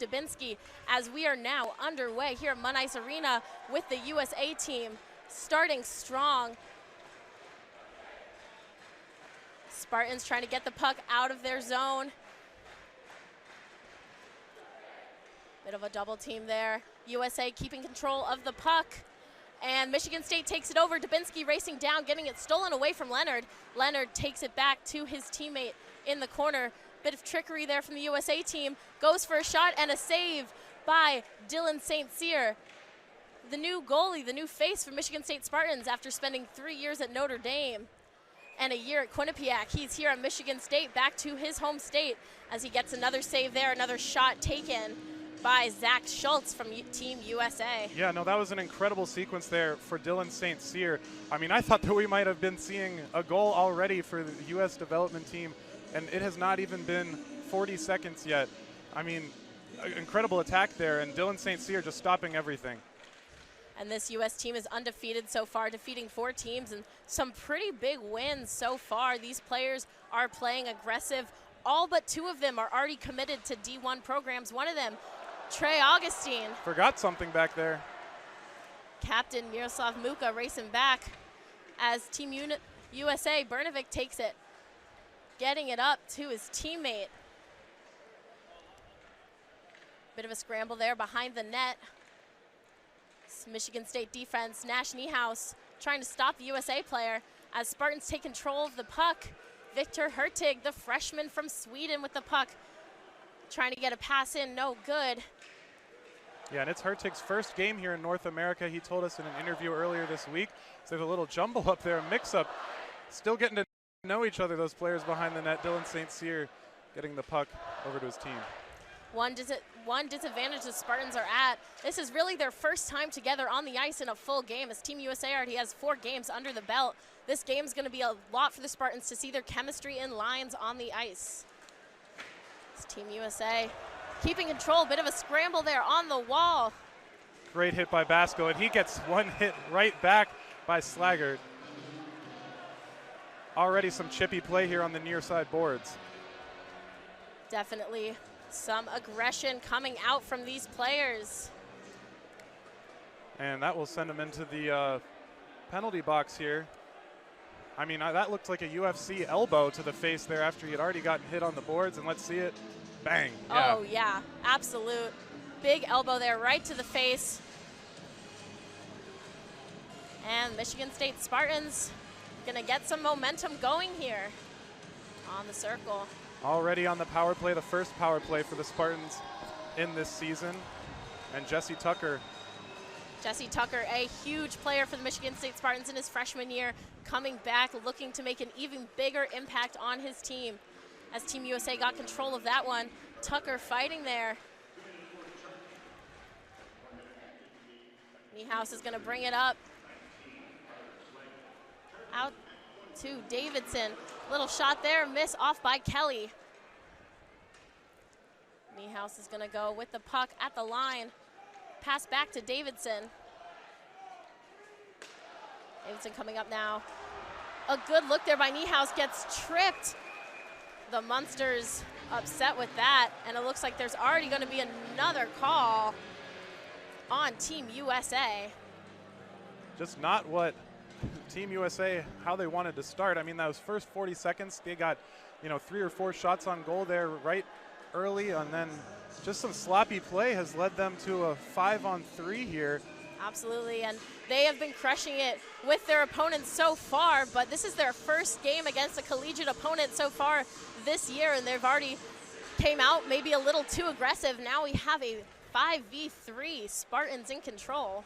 Dubinsky, as we are now underway here at Mun Ice Arena with the USA team starting strong. Spartans trying to get the puck out of their zone. Bit of a double team there. USA keeping control of the puck. And Michigan State takes it over. Dubinsky racing down, getting it stolen away from Leonard. Leonard takes it back to his teammate in the corner. Bit of trickery there from the USA team. Goes for a shot and a save by Dylan St. Cyr. The new goalie, the new face for Michigan State Spartans after spending 3 years at Notre Dame and a year at Quinnipiac. He's here at Michigan State, back to his home state as he gets another save there, another shot taken by Zach Schultz from Team USA. Yeah, no, that was an incredible sequence there for Dylan St. Cyr. I mean, I thought that we might have been seeing a goal already for the U.S. development team, and it has not even been 40 seconds yet. I mean, incredible attack there, and Dylan St. Cyr just stopping everything. And this U.S. team is undefeated so far, defeating 4 teams and some pretty big wins so far. These players are playing aggressive. All but 2 of them are already committed to D1 programs. One of them, Trey Augustine. Forgot something back there. Captain Miroslav Muka racing back as Team USA, Bernovic takes it, getting it up to his teammate. Bit of a scramble there behind the net. Michigan State defense, Nash Niehaus trying to stop the USA player as Spartans take control of the puck. Victor Hurtig, the freshman from Sweden, with the puck, trying to get a pass in, no good. Yeah, and it's Hurtig's first game here in North America. He told us in an interview earlier this week. So there's a little jumble up there, a mix-up. Still getting to know each other, those players behind the net. Dylan St. Cyr getting the puck over to his team. One disadvantage the Spartans are at, this is really their first time together on the ice in a full game, as Team USA already has 4 games under the belt. This game's going to be a lot for the Spartans to see their chemistry in lines on the ice. It's Team USA keeping control, bit of a scramble there on the wall. Great hit by Basco, and he gets one hit right back by Slaggert. Already some chippy play here on the near side boards. Definitely some aggression coming out from these players. And that will send him into the penalty box here. I mean, that looked like a UFC elbow to the face there after he had already gotten hit on the boards, and let's see it. Bang. Yeah. Oh, yeah, absolute big elbow there right to the face. And Michigan State Spartans gonna get some momentum going here on the circle. Already on the power play, the first power play for the Spartans in this season. And Jesse Tucker, a huge player for the Michigan State Spartans in his freshman year, coming back looking to make an even bigger impact on his team. As Team USA got control of that one, Tucker fighting there. Niehaus is gonna bring it up. Out to Davidson. Little shot there, miss off by Kelly. Niehaus is gonna go with the puck at the line. Pass back to Davidson. Davidson coming up now. A good look there by Niehaus, gets tripped. The Munsters upset with that, and it looks like there's already gonna be another call on Team USA. Just not what Team USA, how they wanted to start. I mean, those first 40 seconds, they got, 3 or 4 shots on goal there right early, and then just some sloppy play has led them to a 5-on-3 here. Absolutely, and they have been crushing it with their opponents so far, but this is their first game against a collegiate opponent so far this year, and they've already came out maybe a little too aggressive. Now we have a 5v3, Spartans in control.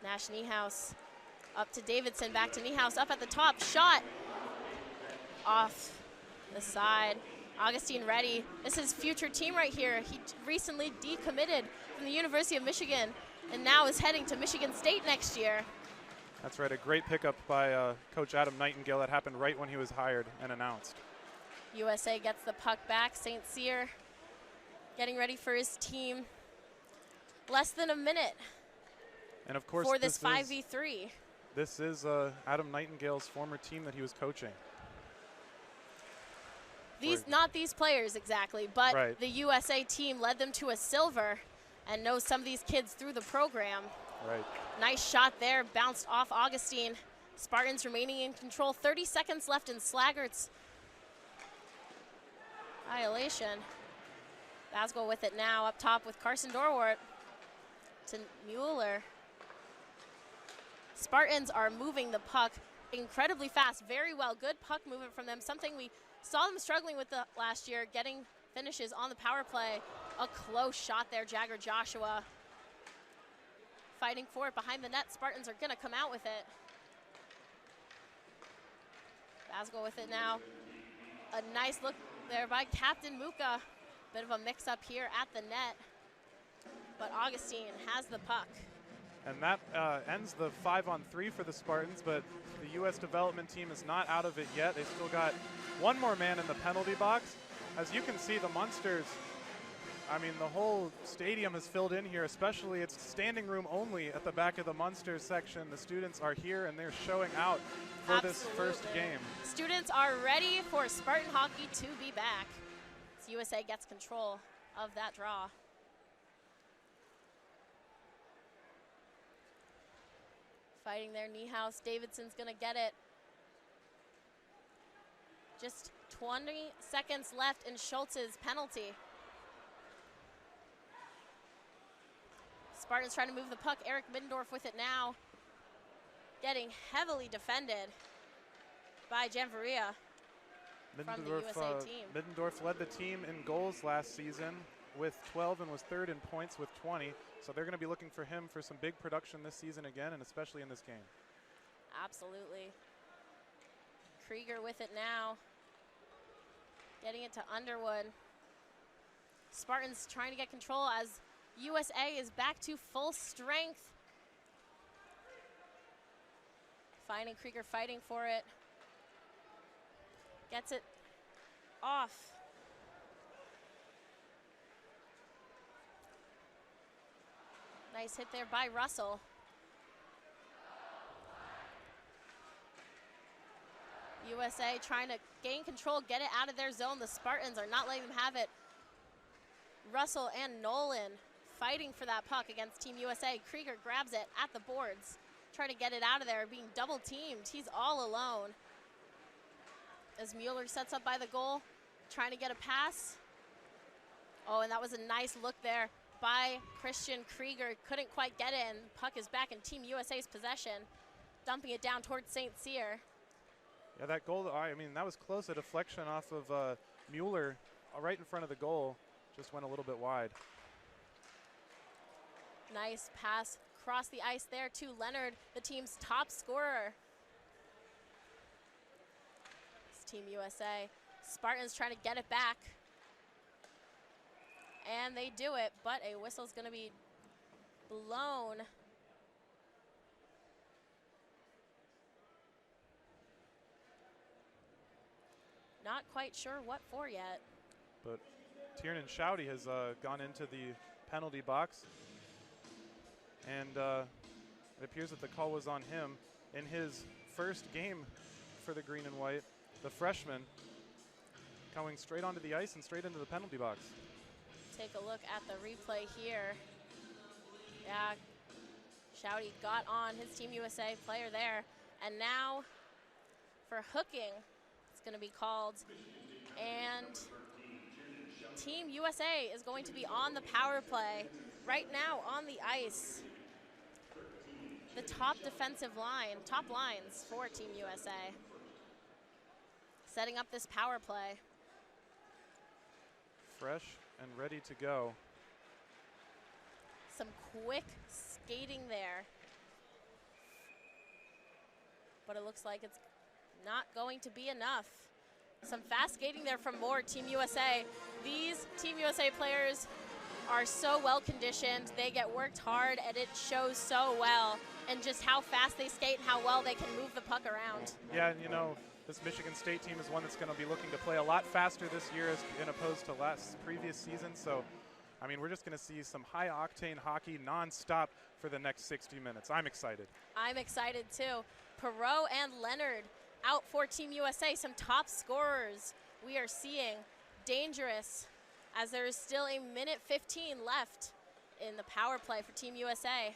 Nash Niehaus up to Davidson, back to Niehaus, up at the top, shot off the side. Augustine Reddy, this is future team right here. He recently decommitted from the University of Michigan and now is heading to Michigan State next year. That's right, a great pickup by Coach Adam Nightingale. That happened right when he was hired and announced. USA gets the puck back. St. Cyr getting ready for his team. Less than a minute. And of course, for this 5v3. This is Adam Nightingale's former team that he was coaching. Not these players exactly, but Right. the USA team led them to a silver and knows some of these kids through the program. Right. Nice shot there, bounced off Augustine. Spartans remaining in control. 30 seconds left in Slaggert's violation. Basgo with it now, up top with Carson Dorwart to Mueller. Spartans are moving the puck incredibly fast, very well. Good puck movement from them, something we saw them struggling with last year, getting finishes on the power play. A close shot there, Jagger Joshua. Fighting for it behind the net. Spartans are gonna come out with it. Basgo with it now. A nice look there by Captain Muka. Bit of a mix-up here at the net, but Augustine has the puck. And that ends the 5-on-3 for the Spartans, but the U.S. development team is not out of it yet. They still got one more man in the penalty box. As you can see, the Munsters, I mean, the whole stadium is filled in here, especially it's standing room only at the back of the Munsters section. The students are here and they're showing out for this first game. Students are ready for Spartan hockey to be back. So USA gets control of that draw. Fighting there, Niehaus. Davidson's gonna get it. Just 20 seconds left in Schultz's penalty. Spartans trying to move the puck. Eric Middendorf with it now. Getting heavily defended by Janvaria from the USA team. Middendorf led the team in goals last season with 12 and was third in points with 20. So they're going to be looking for him for some big production this season again, and especially in this game. Absolutely. Krieger with it now. Getting it to Underwood. Spartans trying to get control as USA is back to full strength. Finding Krieger fighting for it. Gets it off. Nice hit there by Russell. USA trying to gain control, get it out of their zone. The Spartans are not letting them have it. Russell and Nolan fighting for that puck against Team USA. Krieger grabs it at the boards, trying to get it out of there, being double teamed. He's all alone. As Mueller sets up by the goal, trying to get a pass. Oh, and that was a nice look there by Christian Krieger. Couldn't quite get it, and puck is back in Team USA's possession, dumping it down towards St. Cyr. Yeah, that goal, I mean, that was close. A deflection off of Mueller right in front of the goal. Just went a little bit wide. Nice pass across the ice there to Leonard, the team's top scorer. It's Team USA. Spartans trying to get it back. And they do it, but a whistle's gonna be blown. Not quite sure what for yet. But Tiernan Schaudy has gone into the penalty box. And it appears that the call was on him in his first game for the green and white. The freshman coming straight onto the ice and straight into the penalty box. Take a look at the replay here. Yeah, Schaudy got on his Team USA player there. And now for hooking, it's going to be called. And Team USA is going to be on the power play right now on the ice. The top defensive line, top lines for Team USA. Setting up this power play. Fresh and ready to go. Some quick skating there. But it looks like it's not going to be enough. Some fast skating there from more Team USA. These Team USA players are so well conditioned. They get worked hard, and it shows so well. And just how fast they skate and how well they can move the puck around. Yeah, and you know, this Michigan State team is one that's going to be looking to play a lot faster this year as opposed to previous season. So, I mean, we're just going to see some high-octane hockey nonstop for the next 60 minutes. I'm excited. I'm excited, too. Perot and Leonard out for Team USA, some top scorers we are seeing dangerous, as there is still a minute 15 left in the power play for Team USA.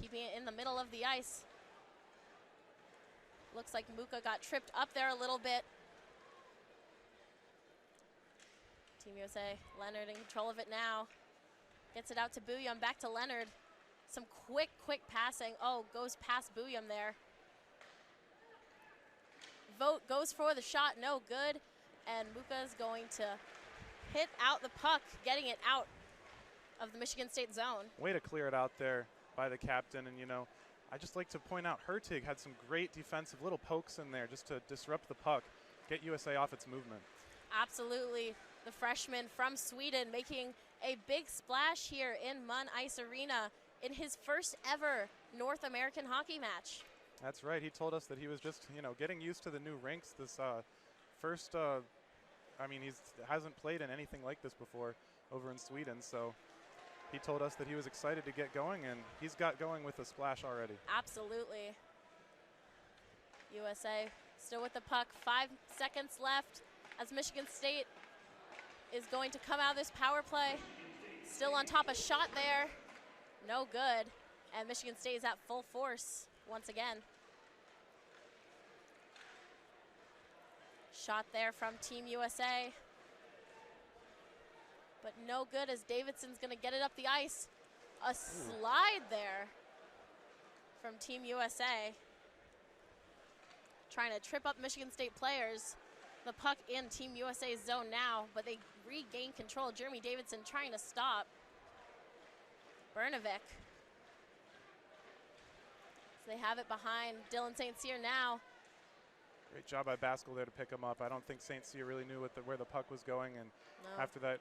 Keeping it in the middle of the ice. Looks like Muka got tripped up there a little bit. Team USA, Leonard in control of it now. Gets it out to Bouillon, back to Leonard. Some quick passing. Oh, goes past Bouillon there. Vogt goes for the shot, no good. And Muka's going to hit out the puck, getting it out of the Michigan State zone. Way to clear it out there by the captain. And, you know, I just like to point out Hertig had some great defensive little pokes in there just to disrupt the puck, get USA off its movement. Absolutely. The freshman from Sweden making a big splash here in Munn Ice Arena in his first ever North American hockey match. That's right. He told us that he was just, you know, getting used to the new rinks. This first, I mean, he hasn't played in anything like this before over in Sweden. So he told us that he was excited to get going, and he's got going with a splash already. Absolutely. USA still with the puck. 5 seconds left as Michigan State is going to come out of this power play. Still on top, a shot there. No good. And Michigan State is at full force once again. Shot there from Team USA. But no good as Davidson's going to get it up the ice. A slide there from Team USA. Trying to trip up Michigan State players. The puck in Team USA's zone now, but they regain control. Jeremy Davidson trying to stop Bernovic. So they have it behind Dylan St. Cyr now. Great job by Baskell there to pick him up. I don't think St. Cyr really knew where the puck was going, and after that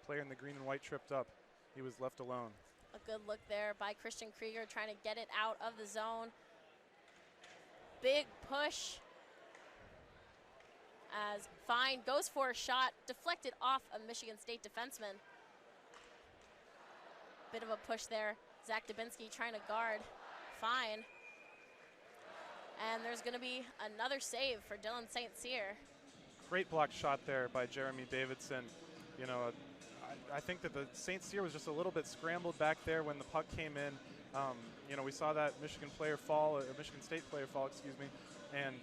player in the green and white tripped up, he was left alone. A good look there by Christian Krieger trying to get it out of the zone. Big push as Fine goes for a shot, deflected off a Michigan State defenseman. Bit of a push there. Zach Dubinsky trying to guard Fine. And there's going to be another save for Dylan St. Cyr. Great block shot there by Jeremy Davidson. You know, I think that the St. Cyr was just a little bit scrambled back there when the puck came in. You know, we saw that Michigan State player fall, excuse me, and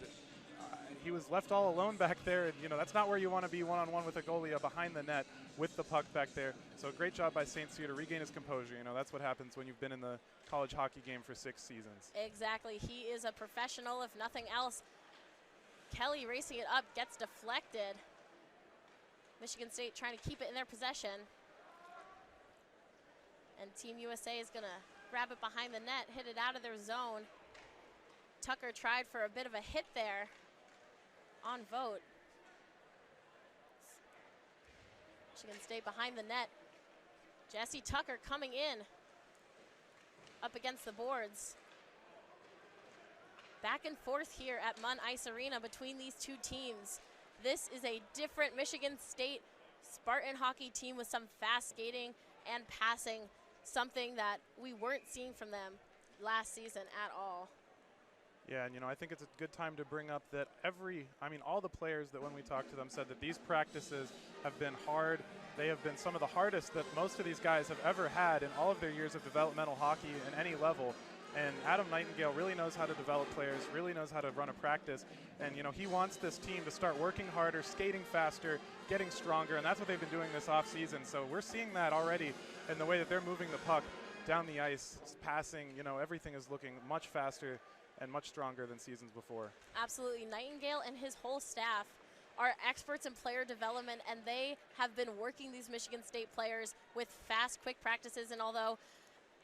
he was left all alone back there. And, you know, that's not where you want to be one-on-one with a goalie behind the net with the puck back there. So great job by St. Cyr to regain his composure. You know, that's what happens when you've been in the college hockey game for 6 seasons. Exactly. He is a professional, if nothing else. Kelly racing it up, gets deflected. Michigan State trying to keep it in their possession. And Team USA is going to grab it behind the net, hit it out of their zone. Tucker tried for a bit of a hit there on Vogt. Michigan State behind the net. Jesse Tucker coming in up against the boards. Back and forth here at Munn Ice Arena between these two teams. This is a different Michigan State Spartan hockey team with some fast skating and passing, something that we weren't seeing from them last season at all. Yeah, and you know, I think it's a good time to bring up that all the players that when we talked to them said that these practices have been hard. They have been some of the hardest that most of these guys have ever had in all of their years of developmental hockey in any level. And Adam Nightingale really knows how to develop players, really knows how to run a practice. And, you know, he wants this team to start working harder, skating faster, getting stronger, and that's what they've been doing this offseason. So we're seeing that already in the way that they're moving the puck down the ice, passing, you know, everything is looking much faster and much stronger than seasons before. Absolutely. Nightingale and his whole staff are experts in player development, and they have been working these Michigan State players with fast, quick practices. And although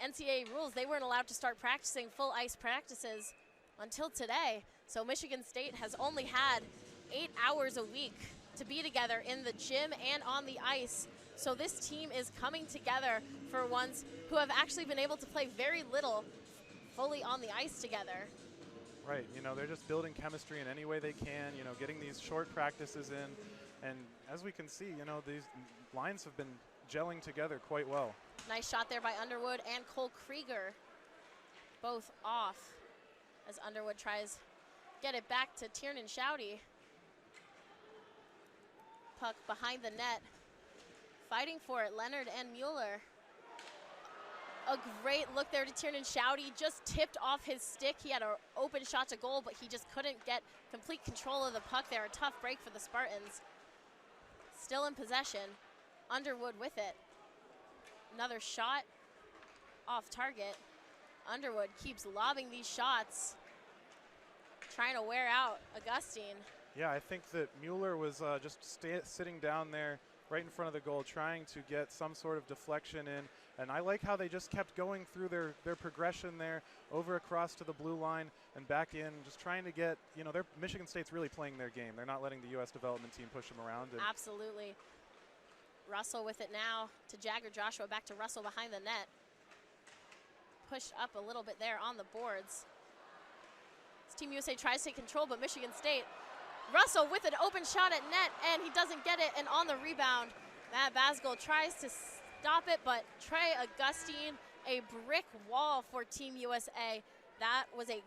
NCAA rules, they weren't allowed to start practicing full ice practices until today. So Michigan State has only had 8 hours a week to be together in the gym and on the ice. So this team is coming together for ones who have actually been able to play very little fully on the ice together. Right, you know, they're just building chemistry in any way they can, you know, getting these short practices in. And as we can see, you know, these lines have been gelling together quite well. Nice shot there by Underwood and Cole Krieger, both off as Underwood tries to get it back to Tiernan Schaudy. puck behind the net. Fighting for it, Leonard and Mueller. A great look there to Tiernan Shouty, just tipped off his stick. He had an open shot to goal, but he just couldn't get complete control of the puck there. A tough break for the Spartans. Still in possession. Underwood with it. Another shot off target. Underwood keeps lobbing these shots, trying to wear out Augustine. Yeah, I think that Mueller was just sitting down there right in front of the goal, trying to get some sort of deflection in. And I like how they just kept going through their progression there, over across to the blue line and back in, just trying to get, Michigan State's really playing their game. They're not letting the U.S. development team push them around. Absolutely. Russell with it now to Jagger Joshua, back to Russell behind the net. Pushed up a little bit there on the boards. This Team USA tries to take control, but Michigan State. Russell with an open shot at net, and he doesn't get it, and on the rebound, Matt Basgol tries to stop it, but Trey Augustine, a brick wall for Team USA. That was a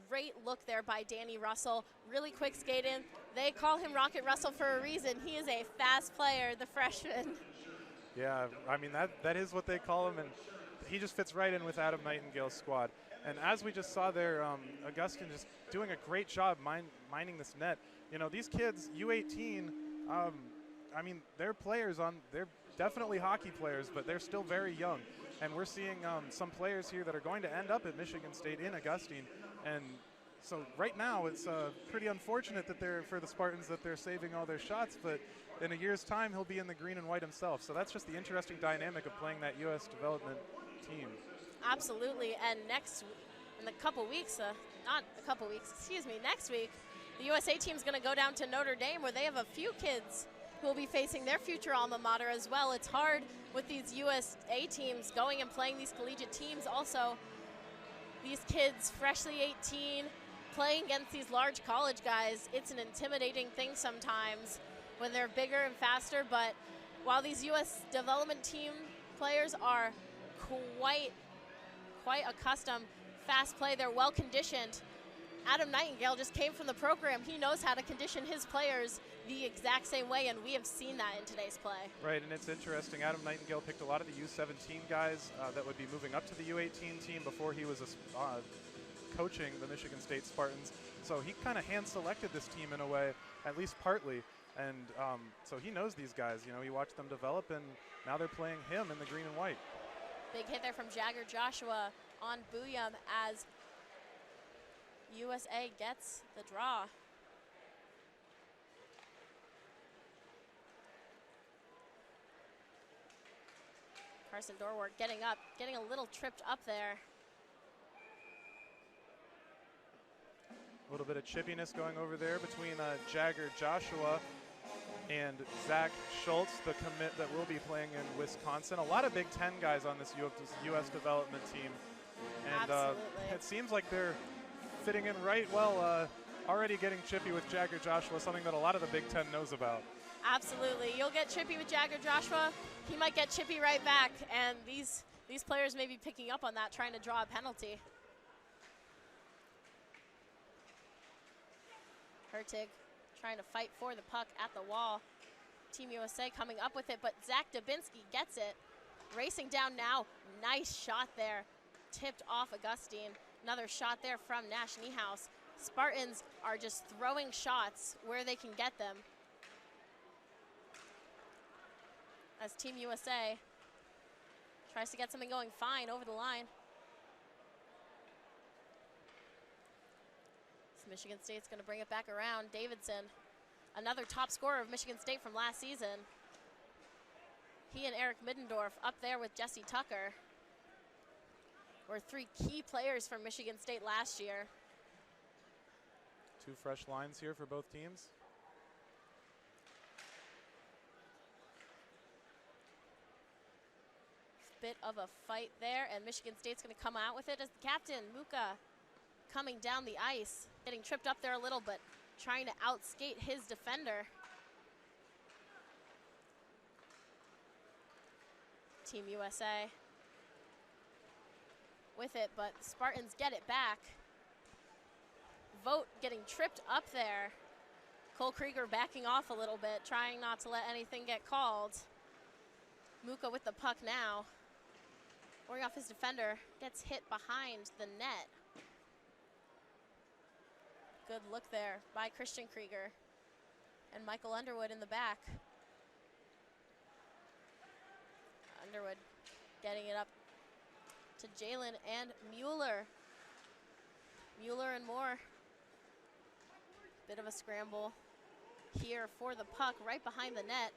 great look there by Danny Russell. Really quick skate in. They call him Rocket Russell for a reason. He is a fast player, the freshman. Yeah, I mean, that is what they call him, and he just fits right in with Adam Nightingale's squad. And as we just saw there, Augustine just doing a great job mining this net. These kids, U18, I mean, they're definitely hockey players, but they're still very young. And we're seeing some players here that are going to end up at Michigan State in Augustine. And so right now it's pretty unfortunate that for the Spartans that they're saving all their shots, but in a year's time he'll be in the green and white himself. So that's just the interesting dynamic of playing that U.S. development team. Absolutely, and next week, the USA team is going to go down to Notre Dame, where they have a few kids who will be facing their future alma mater as well. It's hard with these USA teams going and playing these collegiate teams. Also, these kids, freshly 18, playing against these large college guys, it's an intimidating thing sometimes when they're bigger and faster. But while these U.S. development team players are quite accustomed, fast play, they're well conditioned. Adam Nightingale just came from the program. He knows how to condition his players the exact same way, and we have seen that in today's play. Right, and it's interesting. Adam Nightingale picked a lot of the U17 guys that would be moving up to the U18 team before he was coaching the Michigan State Spartans. So he kind of hand-selected this team in a way, at least partly. And so he knows these guys. He watched them develop, and now they're playing him in the green and white. Big hit there from Jagger Joshua on Booyam as USA gets the draw. Carson Dorwart getting up, getting a little tripped up there. A little bit of chippiness going over there between Jagger Joshua and Zach Schultz, the commit that will be playing in Wisconsin. A lot of Big Ten guys on this U.S. development team. And it seems like they're fitting in right well, already getting chippy with Jagger Joshua, something that a lot of the Big Ten knows about. Absolutely. You'll get chippy with Jagger Joshua. He might get chippy right back, and these players may be picking up on that, trying to draw a penalty. Hertig trying to fight for the puck at the wall. Team USA coming up with it, but Zach Dubinsky gets it. Racing down now. Nice shot there. Tipped off Augustine. Another shot there from Nash Niehaus. Spartans are just throwing shots where they can get them. As Team USA tries to get something going fine over the line. So Michigan State's going to bring it back around. Davidson, another top scorer of Michigan State from last season. He and Eric Middendorf up there with Jesse Tucker were three key players from Michigan State last year. Two fresh lines here for both teams. Bit of a fight there, and Michigan State's going to come out with it as the captain, Muka, coming down the ice, getting tripped up there a little, but trying to outskate his defender. Team USA with it, but Spartans get it back. Vogt getting tripped up there. Cole Krieger backing off a little bit, trying not to let anything get called. Muka with the puck now. Going off his defender, gets hit behind the net. Good look there by Christian Krieger. And Michael Underwood in the back. Underwood getting it up to Jalen and Mueller. Mueller and Moore. Bit of a scramble here for the puck right behind the net.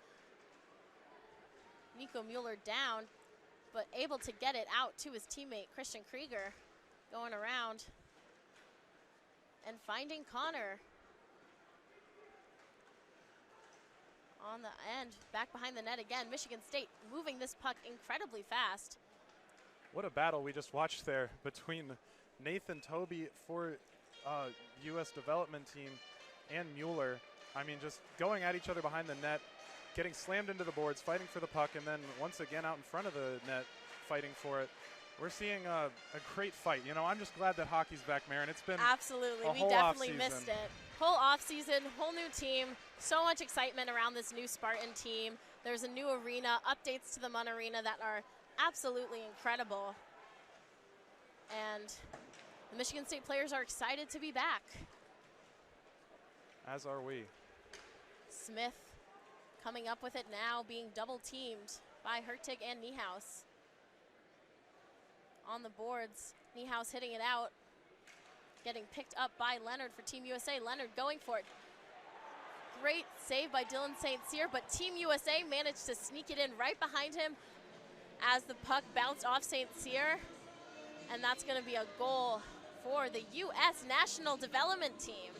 Nico Mueller down, but able to get it out to his teammate, Christian Krieger, going around and finding Connor. On the end, back behind the net again. Michigan State moving this puck incredibly fast. What a battle we just watched there between Nathan Toby for U.S. development team and Mueller. I mean, just going at each other behind the net, getting slammed into the boards, fighting for the puck, and then once again out in front of the net, fighting for it. We're seeing a great fight. You know, I'm just glad that hockey's back, Marin. It's been absolutely. We definitely missed it. Whole off season, whole new team, so much excitement around this new Spartan team. There's a new arena, updates to the Munn Arena that are absolutely incredible. And the Michigan State players are excited to be back. As are we. Smith coming up with it now, being double teamed by Hertig and Niehaus. On the boards, Niehaus hitting it out, getting picked up by Leonard for Team USA. Leonard going for it. Great save by Dylan St. Cyr, but Team USA managed to sneak it in right behind him as the puck bounced off St. Cyr. And that's going to be a goal for the U.S. National Development Team.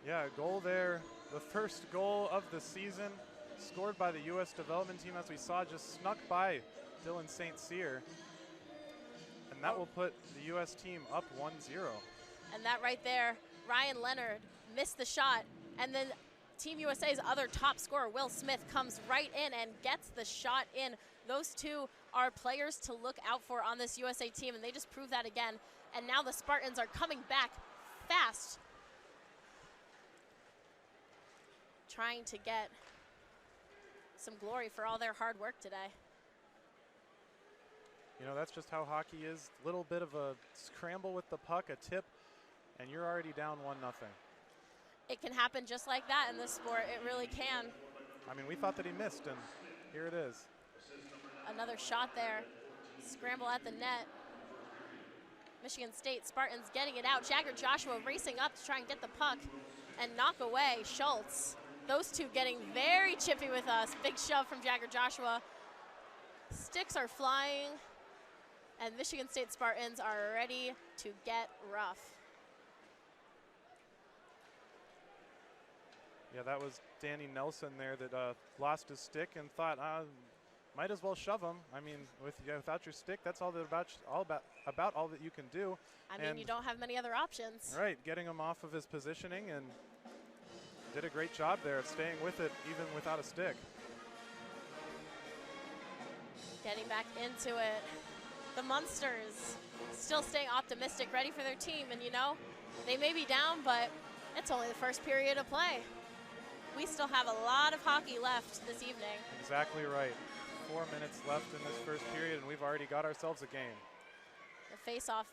Yeah, a goal there. The first goal of the season scored by the U.S. Development Team, as we saw, just snuck by Dylan St. Cyr. And that will put the U.S. team up 1-0. And that right there, Ryan Leonard missed the shot. And then Team USA's other top scorer, Will Smith, comes right in and gets the shot in. Those two are players to look out for on this USA team, and they just proved that again. And now the Spartans are coming back fast, trying to get some glory for all their hard work today. You know, that's just how hockey is. Little bit of a scramble with the puck, a tip, and you're already down 1-0. It can happen just like that in this sport. It really can. I mean, we thought that he missed, and here it is. Another shot there. Scramble at the net. Michigan State Spartans getting it out. Jagger Joshua racing up to try and get the puck and knock away Schultz. Those two getting very chippy with us. Big shove from Jagger Joshua. Sticks are flying, and Michigan State Spartans are ready to get rough. Yeah, that was Danny Nelson there that lost his stick and thought, might as well shove him. I mean, without your stick, that's about all that you can do. I mean, you don't have many other options. Right, getting him off of his positioning, and did a great job there at staying with it even without a stick. Getting back into it. The Munsters still staying optimistic, ready for their team. And you know, they may be down, but it's only the first period of play. We still have a lot of hockey left this evening. Exactly right. 4 minutes left in this first period, and we've already got ourselves a game. The face-off,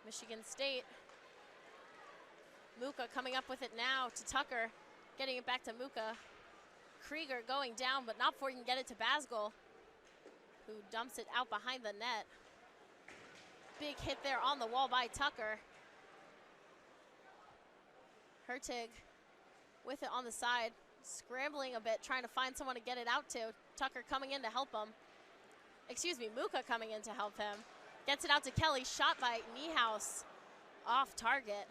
Michigan State. Muka coming up with it now to Tucker, getting it back to Muka. Krieger going down, but not before he can get it to Basgel, who dumps it out behind the net. Big hit there on the wall by Tucker. Hertig with it on the side, scrambling a bit, trying to find someone to get it out to. Tucker coming in to help him. Excuse me, Muka coming in to help him. Gets it out to Kelly, shot by Niehaus, off target.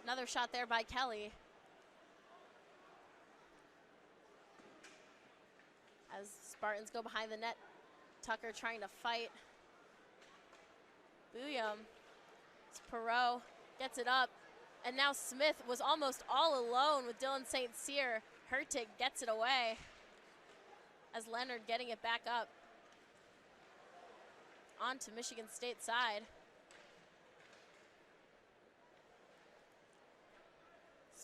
Another shot there by Kelly. As Spartans go behind the net, Tucker trying to fight. Booyum. It's Perot, gets it up. And now Smith was almost all alone with Dylan St. Cyr. Hertig gets it away as Leonard getting it back up onto Michigan State side.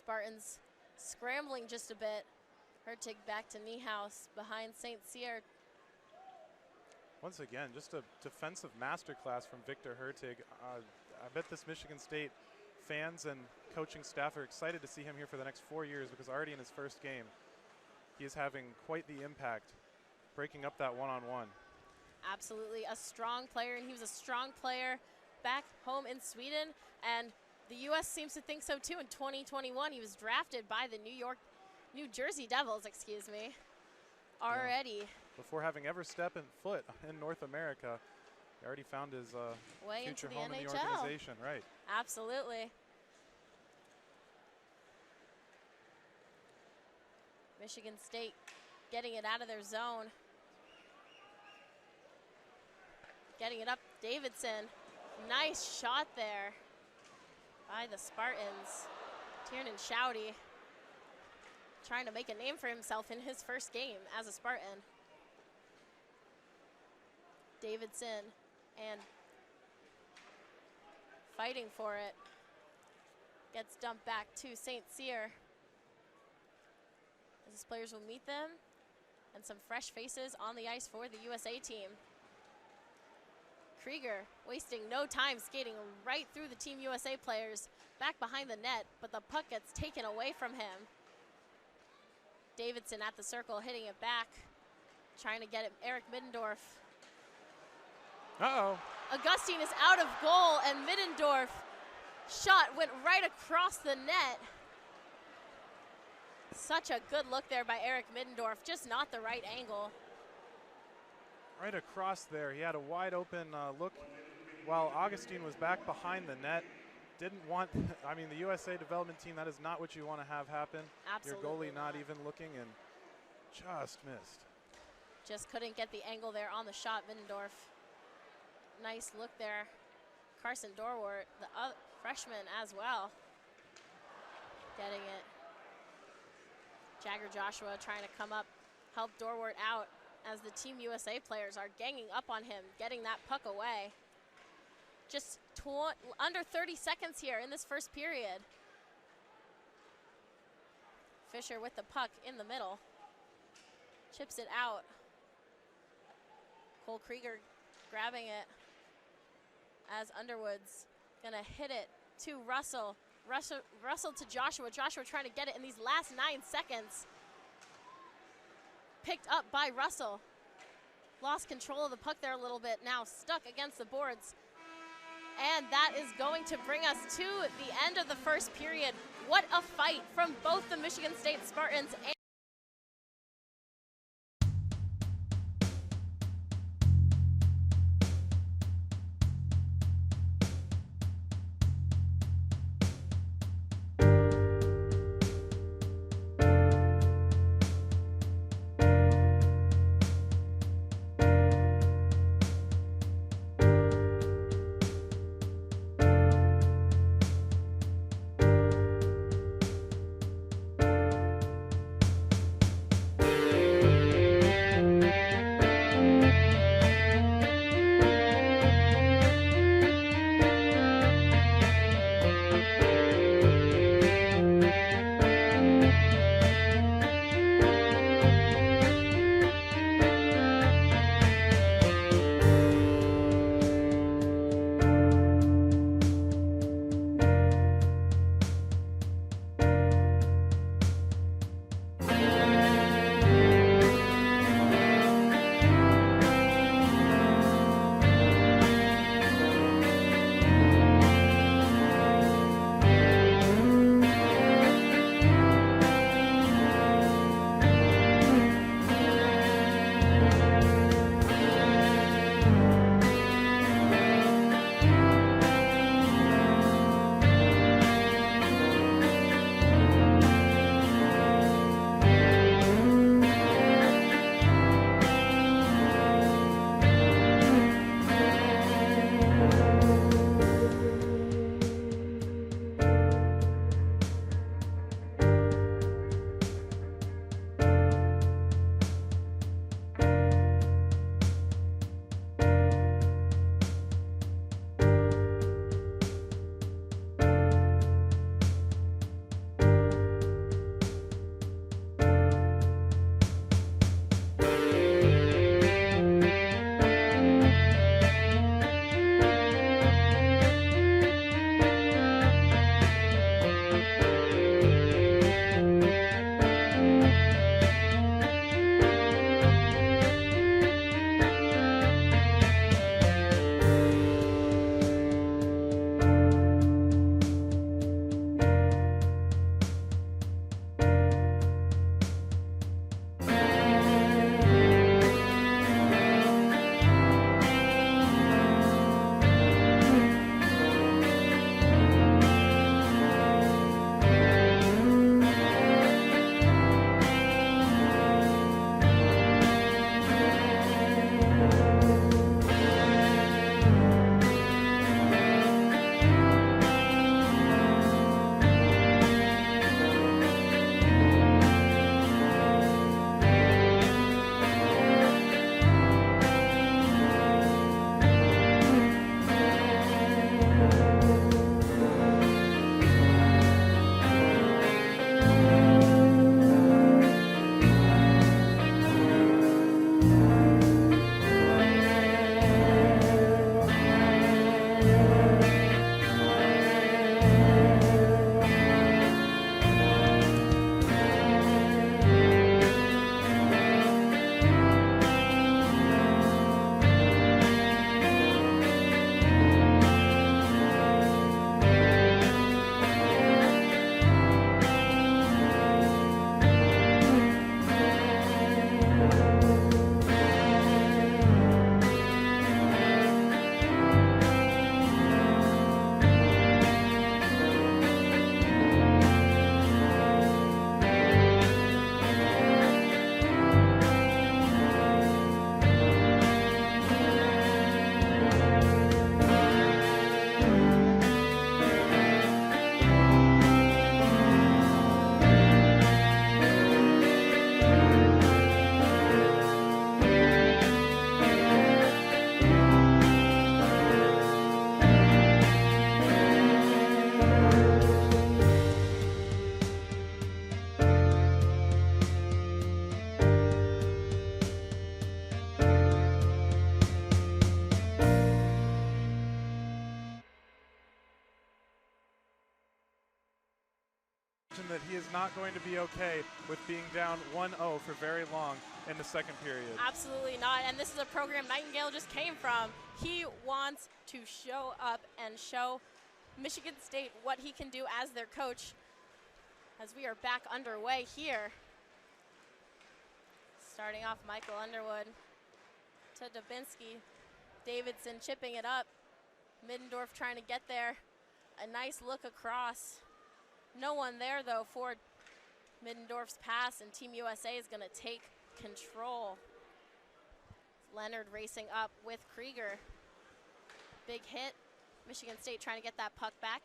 Spartans scrambling just a bit. Hertig back to Niehaus behind St. Cyr. Once again, just a defensive masterclass from Victor Hertig. I bet this Michigan State fans and coaching staff are excited to see him here for the next 4 years, because already in his first game, he is having quite the impact, breaking up that one-on-one. Absolutely a strong player, and he was a strong player back home in Sweden, and the U.S. seems to think so too. In 2021, he was drafted by the New Jersey Devils, already. Yeah. Before having ever stepped foot in North America, he already found his way future into the home NHL. in the organization, right? Absolutely. Michigan State getting it out of their zone. Getting it up, Davidson. Nice shot there by the Spartans. Tiernan Shouty trying to make a name for himself in his first game as a Spartan. Davidson and fighting for it. Gets dumped back to St. Cyr. As his players will meet them, and some fresh faces on the ice for the USA team. Krieger wasting no time, skating right through the Team USA players, back behind the net, but the puck gets taken away from him. Davidson at the circle, hitting it back, trying to get it, Eric Middendorf. Uh-oh. Augustine is out of goal, and Middendorf shot went right across the net. Such a good look there by Eric Middendorf, just not the right angle. Right across there, he had a wide open look while Augustine was back behind the net. Didn't want, I mean, the USA development team, that is not what you want to have happen. Absolutely. Your goalie not even looking and just missed. Just couldn't get the angle there on the shot, Middendorf. Nice look there. Carson Dorwart, the freshman as well, getting it. Jagger Joshua trying to come up, help Dorwart out as the Team USA players are ganging up on him, getting that puck away. Just under 30 seconds here in this first period. Fisher with the puck in the middle. Chips it out. Cole Krieger grabbing it as Underwood's gonna hit it to Russell. Russell to Joshua. Joshua trying to get it in these last 9 seconds. Picked up by Russell. Lost control of the puck there a little bit. Now stuck against the boards. And that is going to bring us to the end of the first period. What a fight from both the Michigan State Spartans and that he is not going to be okay with being down 1-0 for very long in the second period. Absolutely not, and this is a program Nightingale just came from. He wants to show up and show Michigan State what he can do as their coach, as we are back underway here. Starting off, Michael Underwood to Dubinsky. Davidson chipping it up. Middendorf trying to get there. A nice look across. No one there, though, for Middendorf's pass, and Team USA is going to take control. Leonard racing up with Krieger. Big hit. Michigan State trying to get that puck back.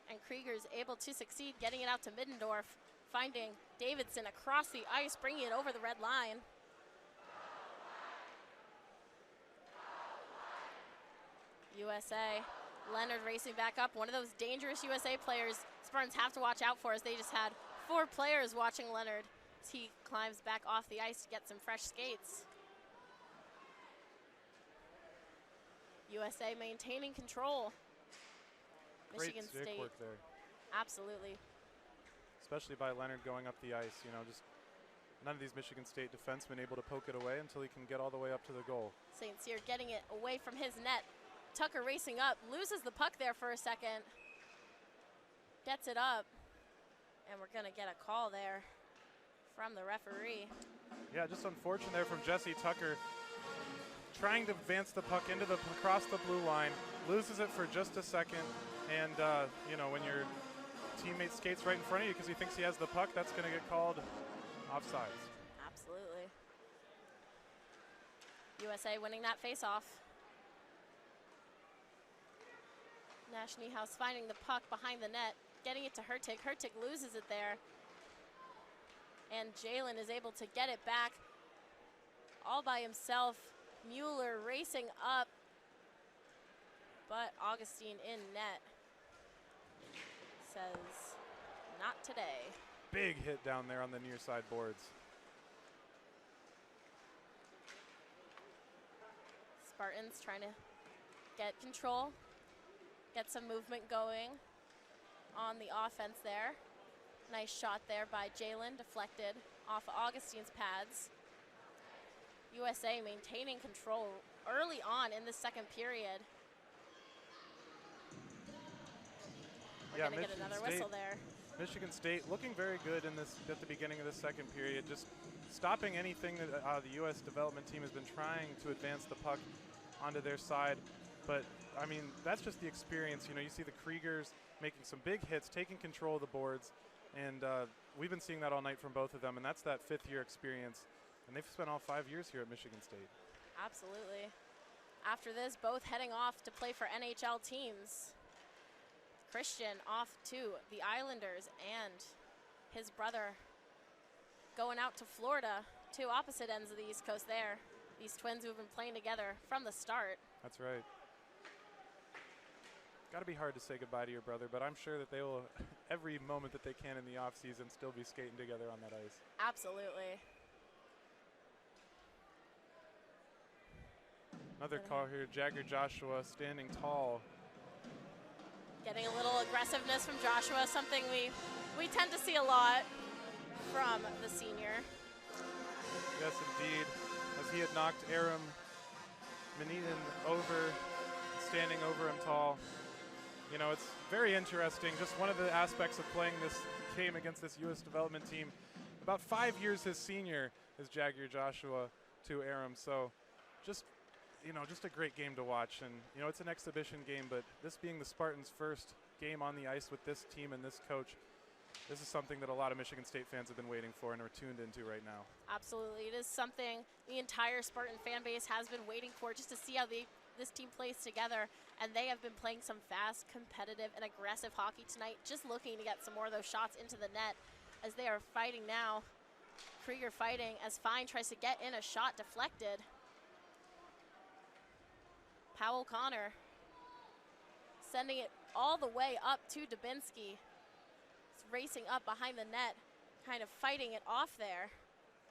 And Krieger's able to succeed, getting it out to Middendorf, finding Davidson across the ice, bringing it over the red line. USA, Leonard racing back up. One of those dangerous USA players Spartans have to watch out for, as they just had 4 players watching Leonard as he climbs back off the ice to get some fresh skates. USA maintaining control. Great Michigan stick State. work there. Absolutely. Especially by Leonard going up the ice. You know, just none of these Michigan State defensemen able to poke it away until he can get all the way up to the goal. St. Cyr getting it away from his net. Tucker racing up, loses the puck there for a second. Gets it up, and we're gonna get a call there from the referee. Yeah, just unfortunate there from Jesse Tucker. Trying to advance the puck across the blue line, loses it for just a second, and you know, when your teammate skates right in front of you because he thinks he has the puck, that's going to get called offsides. Absolutely. USA winning that face-off. Nash Niehaus finding the puck behind the net, getting it to Hurtig. Hurtig loses it there, and Jalen is able to get it back all by himself. Mueller racing up, but Augustine in net. Says, not today. Big hit down there on the near side boards. Spartans trying to get control, get some movement going on the offense there. Nice shot there by Jalen, deflected off Augustine's pads. USA maintaining control early on in the second period. We're going to get another whistle there. Michigan State looking very good in this at the beginning of the second period, just stopping anything that the U.S. development team has been trying to advance the puck onto their side. But, I mean, that's just the experience. You know, you see the Kriegers making some big hits, taking control of the boards, and we've been seeing that all night from both of them, and that's that fifth-year experience. And they've spent all 5 years here at Michigan State. Absolutely. After this, both heading off to play for NHL teams. Christian off to the Islanders, and his brother going out to Florida, two opposite ends of the East Coast there. These twins who have been playing together from the start. That's right. Got to be hard to say goodbye to your brother, but I'm sure that they will, every moment that they can in the offseason, still be skating together on that ice. Absolutely. Another call here, Jagger Joshua standing tall. Getting a little aggressiveness from Joshua, something we tend to see a lot from the senior. Yes, indeed. As he had knocked Aram Meniden over, standing over him tall. You know, it's very interesting. Just one of the aspects of playing this game against this U.S. development team. About 5 years his senior is Jagger Joshua to Aram. So just, you know, just a great game to watch. And, you know, it's an exhibition game, but this being the Spartans' first game on the ice with this team and this coach, this is something that a lot of Michigan State fans have been waiting for and are tuned into right now. Absolutely. It is something the entire Spartan fan base has been waiting for, just to see how this team plays together. And they have been playing some fast, competitive, and aggressive hockey tonight, just looking to get some more of those shots into the net as they are fighting now. Krieger fighting as Fine tries to get in a shot deflected. Powell Connor sending it all the way up to Dubinsky. It's racing up behind the net, kind of fighting it off there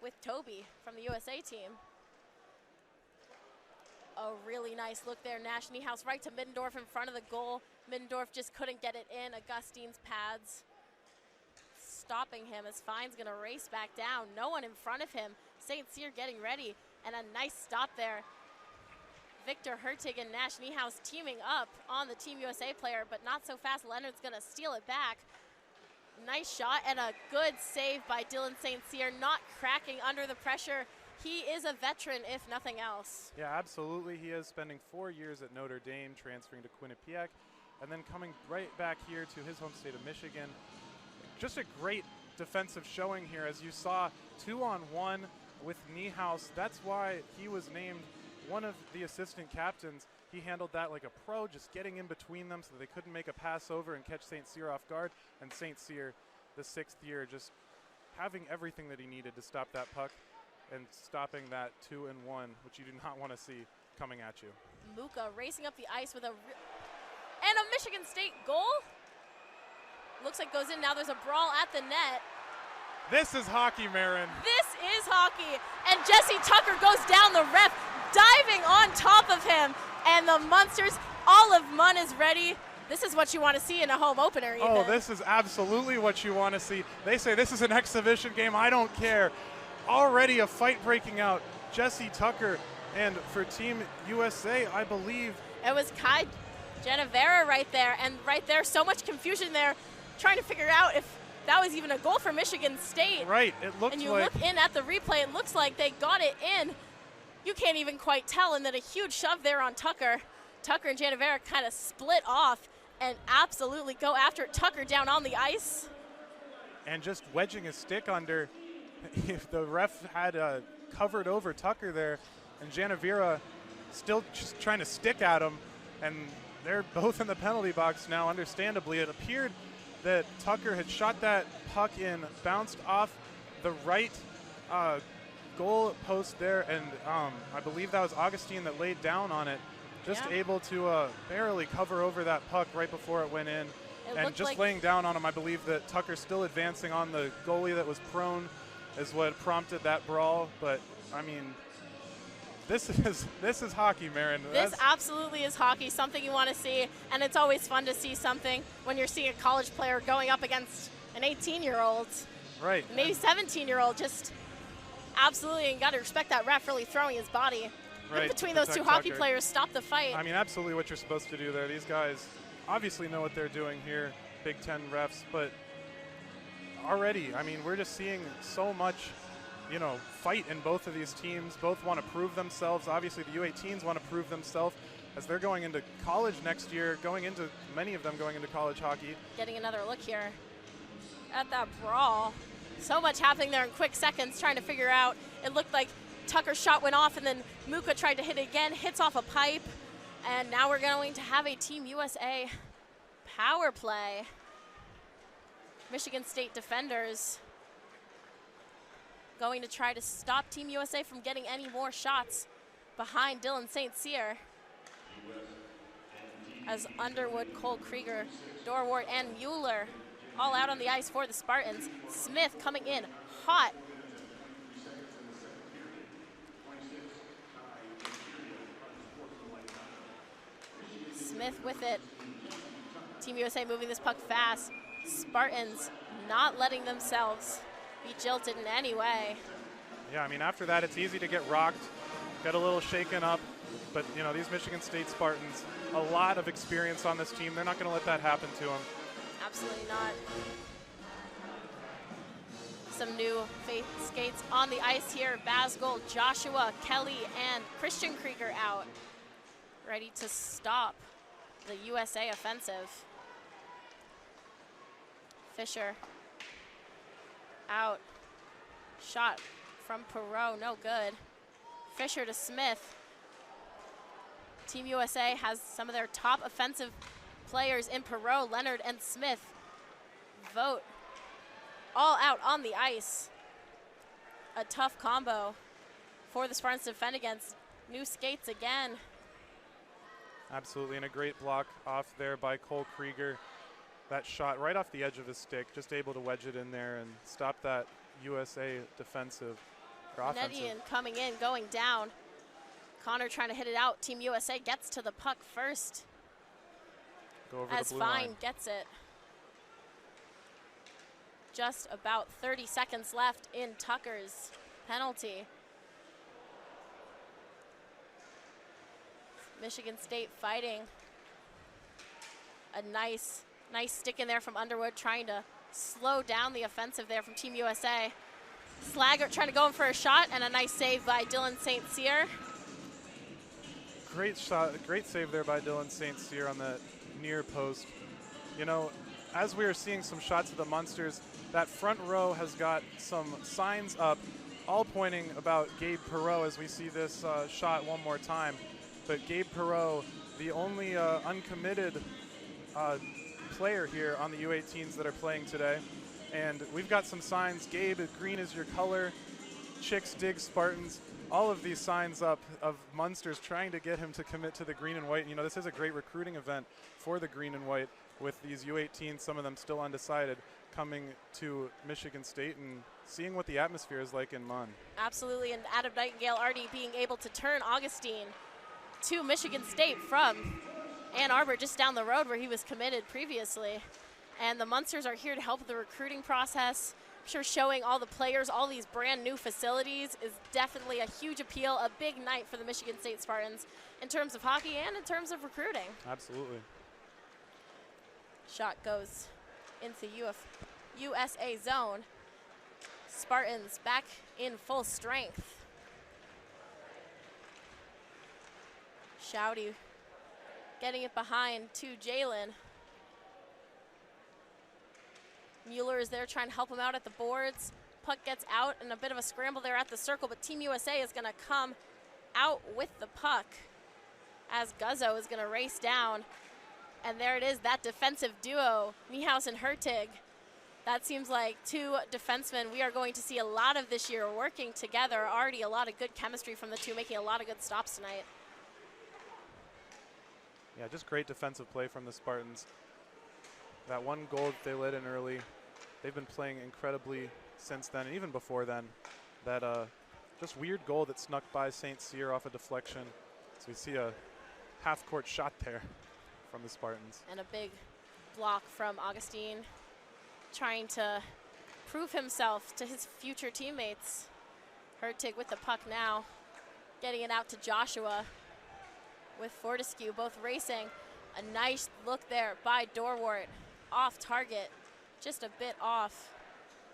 with Toby from the USA team. A really nice look there. Nash Niehaus right to Middendorf in front of the goal. Middendorf just couldn't get it in. Augustine's pads. stopping him as Fine's going to race back down. No one in front of him. St. Cyr getting ready, and a nice stop there. Victor Hertig and Nash Niehaus teaming up on the Team USA player, but not so fast. Leonard's going to steal it back. Nice shot and a good save by Dylan St. Cyr, not cracking under the pressure. He is a veteran, if nothing else. Yeah, absolutely. He is spending 4 years at Notre Dame, transferring to Quinnipiac, and then coming right back here to his home state of Michigan. Just a great defensive showing here. As you saw, 2-on-1 with Niehaus. That's why he was named one of the assistant captains. He handled that like a pro, just getting in between them so that they couldn't make a pass over and catch St. Cyr off guard. And St. Cyr, the 6th year, just having everything that he needed to stop that puck and stopping that 2-and-1, which you do not want to see coming at you. Muka racing up the ice with and a Michigan State goal. Looks like goes in. Now there's a brawl at the net. This is hockey, Marin. This is hockey. And Jesse Tucker goes down the ref, diving on top of him. And the Munsters, all of Munn is ready. This is what you want to see in a home opener, Ethan. Oh, this is absolutely what you want to see. They say this is an exhibition game. I don't care. Already a fight breaking out. Jesse Tucker, and for Team USA, I believe it was Kai Genevera right there, and right there, so much confusion there, trying to figure out if that was even a goal for Michigan State. Right, it looked like. And you look in at the replay, it looks like they got it in. You can't even quite tell, and then a huge shove there on Tucker. Tucker and Genevera kind of split off and absolutely go after it. Tucker down on the ice. And just wedging his stick under. If the ref had covered over Tucker there, and Genevera still just trying to stick at him, and they're both in the penalty box now, understandably. It appeared that Tucker had shot that puck in, bounced off the right goal post there, and I believe that was Augustine that laid down on it, just able to barely cover over that puck right before it went in. And just like laying down on him, I believe that Tucker still advancing on the goalie that was prone is what prompted that brawl. But I mean, this is hockey, Marin. This absolutely is hockey, something you want to see, and it's always fun to see something when you're seeing a college player going up against an 18-year-old, right? Maybe 17-year-old. Just absolutely, and got to respect that ref really throwing his body in between those two hockey players, stop the fight. I mean, absolutely what you're supposed to do there. These guys obviously know what they're doing here, Big Ten refs, but already, I mean, we're just seeing so much, you know, fight in both of these teams. Both want to prove themselves. Obviously, the U18s want to prove themselves as they're going into college next year, many of them going into college hockey. Getting another look here at that brawl. So much happening there in quick seconds, trying to figure out. It looked like Tucker's shot went off, and then Muka tried to hit it again, hits off a pipe, and now we're going to have a Team USA power play. Michigan State defenders going to try to stop Team USA from getting any more shots behind Dylan St. Cyr. As Underwood, Cole Krieger, Dorwart, and Mueller all out on the ice for the Spartans. Smith coming in hot. Smith with it. Team USA moving this puck fast. Spartans not letting themselves be jilted in any way. Yeah, I mean, after that, it's easy to get rocked, get a little shaken up. But, you know, these Michigan State Spartans, a lot of experience on this team. They're not going to let that happen to them. Absolutely not. Some new face skates on the ice here. Basgold, Joshua, Kelly, and Christian Krieger out. Ready to stop the USA offensive. Fisher out. Shot from Perot, no good. Fisher to Smith. Team USA has some of their top offensive players in Perot, Leonard, and Smith. Vote all out on the ice. A tough combo for the Spartans to defend against. New skates again. Absolutely, and a great block off there by Cole Krieger. That shot right off the edge of his stick, just able to wedge it in there and stop that USA defensive or offensive. Nedian coming in, going down. Connor trying to hit it out. Team USA gets to the puck first. Go over as the blue Fine line. gets it. just about 30 seconds left in Tucker's penalty. Michigan State fighting. A nice stick in there from Underwood, trying to slow down the offensive there from Team USA. Slaggert trying to go in for a shot, and a nice save by Dylan St. Cyr. Great shot, great save there by Dylan St. Cyr on the near post. You know, as we are seeing some shots of the Munsters, that front row has got some signs up, all pointing about Gabe Perreault as we see this shot one more time. But Gabe Perreault, the only uncommitted player here on the U18s that are playing today. And we've got some signs. Gabe, green is your color. Chicks dig Spartans. All of these signs up of Munsters trying to get him to commit to the green and white. You know, this is a great recruiting event for the green and white with these U18s, some of them still undecided, coming to Michigan State and seeing what the atmosphere is like in Munn. Absolutely, and Adam Nightingale already being able to turn Augustine to Michigan State from Ann Arbor, just down the road where he was committed previously. And the Munsters are here to help with the recruiting process. I'm sure showing all the players all these brand new facilities is definitely a huge appeal, a big night for the Michigan State Spartans in terms of hockey and in terms of recruiting. Absolutely. Shot goes into USA zone. Spartans back in full strength. Shouty getting it behind to Jalen. Mueller is there trying to help him out at the boards. Puck gets out and a bit of a scramble there at the circle, but Team USA is going to come out with the puck as Guzzo is going to race down. And there it is, that defensive duo, Niehaus and Hertig. That seems like two defensemen we are going to see a lot of this year working together. Already a lot of good chemistry from the two, making a lot of good stops tonight. Yeah, just great defensive play from the Spartans. That one goal that they let in early, they've been playing incredibly since then, and even before then. That just weird goal that snuck by St. Cyr off a deflection. So we see a half-court shot there from the Spartans. And a big block from Augustine, trying to prove himself to his future teammates. Hertig with the puck now, getting it out to Joshua with Fortescue, both racing. A nice look there by Dorwart, off target, just a bit off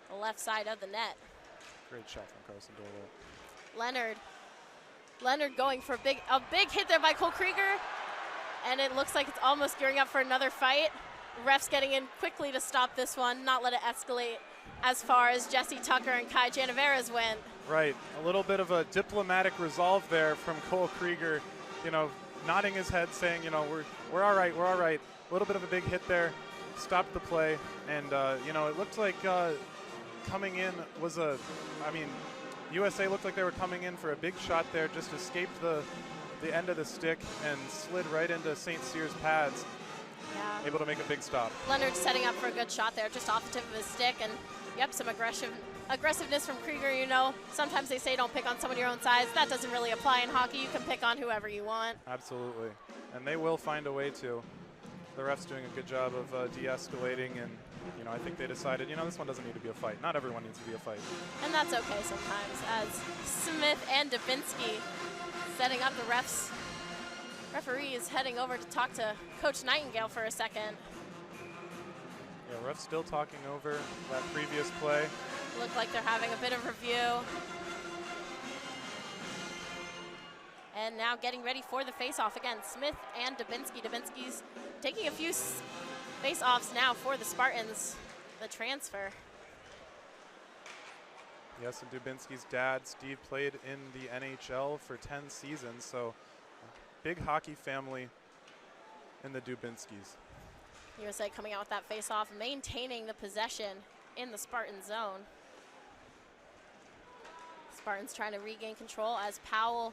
the left side of the net. Great shot from Carson Dorwart. Leonard going for a big hit there by Cole Krieger, and it looks like it's almost gearing up for another fight. Refs getting in quickly to stop this one, not let it escalate as far as Jesse Tucker and Kai Janaveras went. Right, a little bit of a diplomatic resolve there from Cole Krieger, you know, nodding his head saying, you know, we're all right, we're all right. A little bit of a big hit there, stopped the play, and, you know, it looked like coming in was USA looked like they were coming in for a big shot there, just escaped the end of the stick and slid right into St. Cyr's pads. Yeah. Able to make a big stop. Leonard setting up for a good shot there, just off the tip of his stick, and yep, some aggressiveness from Krieger. You know, sometimes they say don't pick on someone your own size. That doesn't really apply in hockey. You can pick on whoever you want. Absolutely, and they will find a way to. The refs doing a good job of de-escalating, and you know, I think they decided, you know, this one doesn't need to be a fight. Not everyone needs to be a fight. And that's okay sometimes, as Smith and Dubinsky setting up the refs. Referee is heading over to talk to Coach Nightingale for a second. Yeah, refs still talking over that previous play. Look like they're having a bit of review. And now getting ready for the face-off again. Smith and Dubinsky. Dubinsky's taking a few face-offs now for the Spartans, the transfer. Yes, and Dubinsky's dad, Steve, played in the NHL for 10 seasons, so big hockey family in the Dubinskys. USA coming out with that face-off, maintaining the possession in the Spartan zone. Spartans trying to regain control as Powell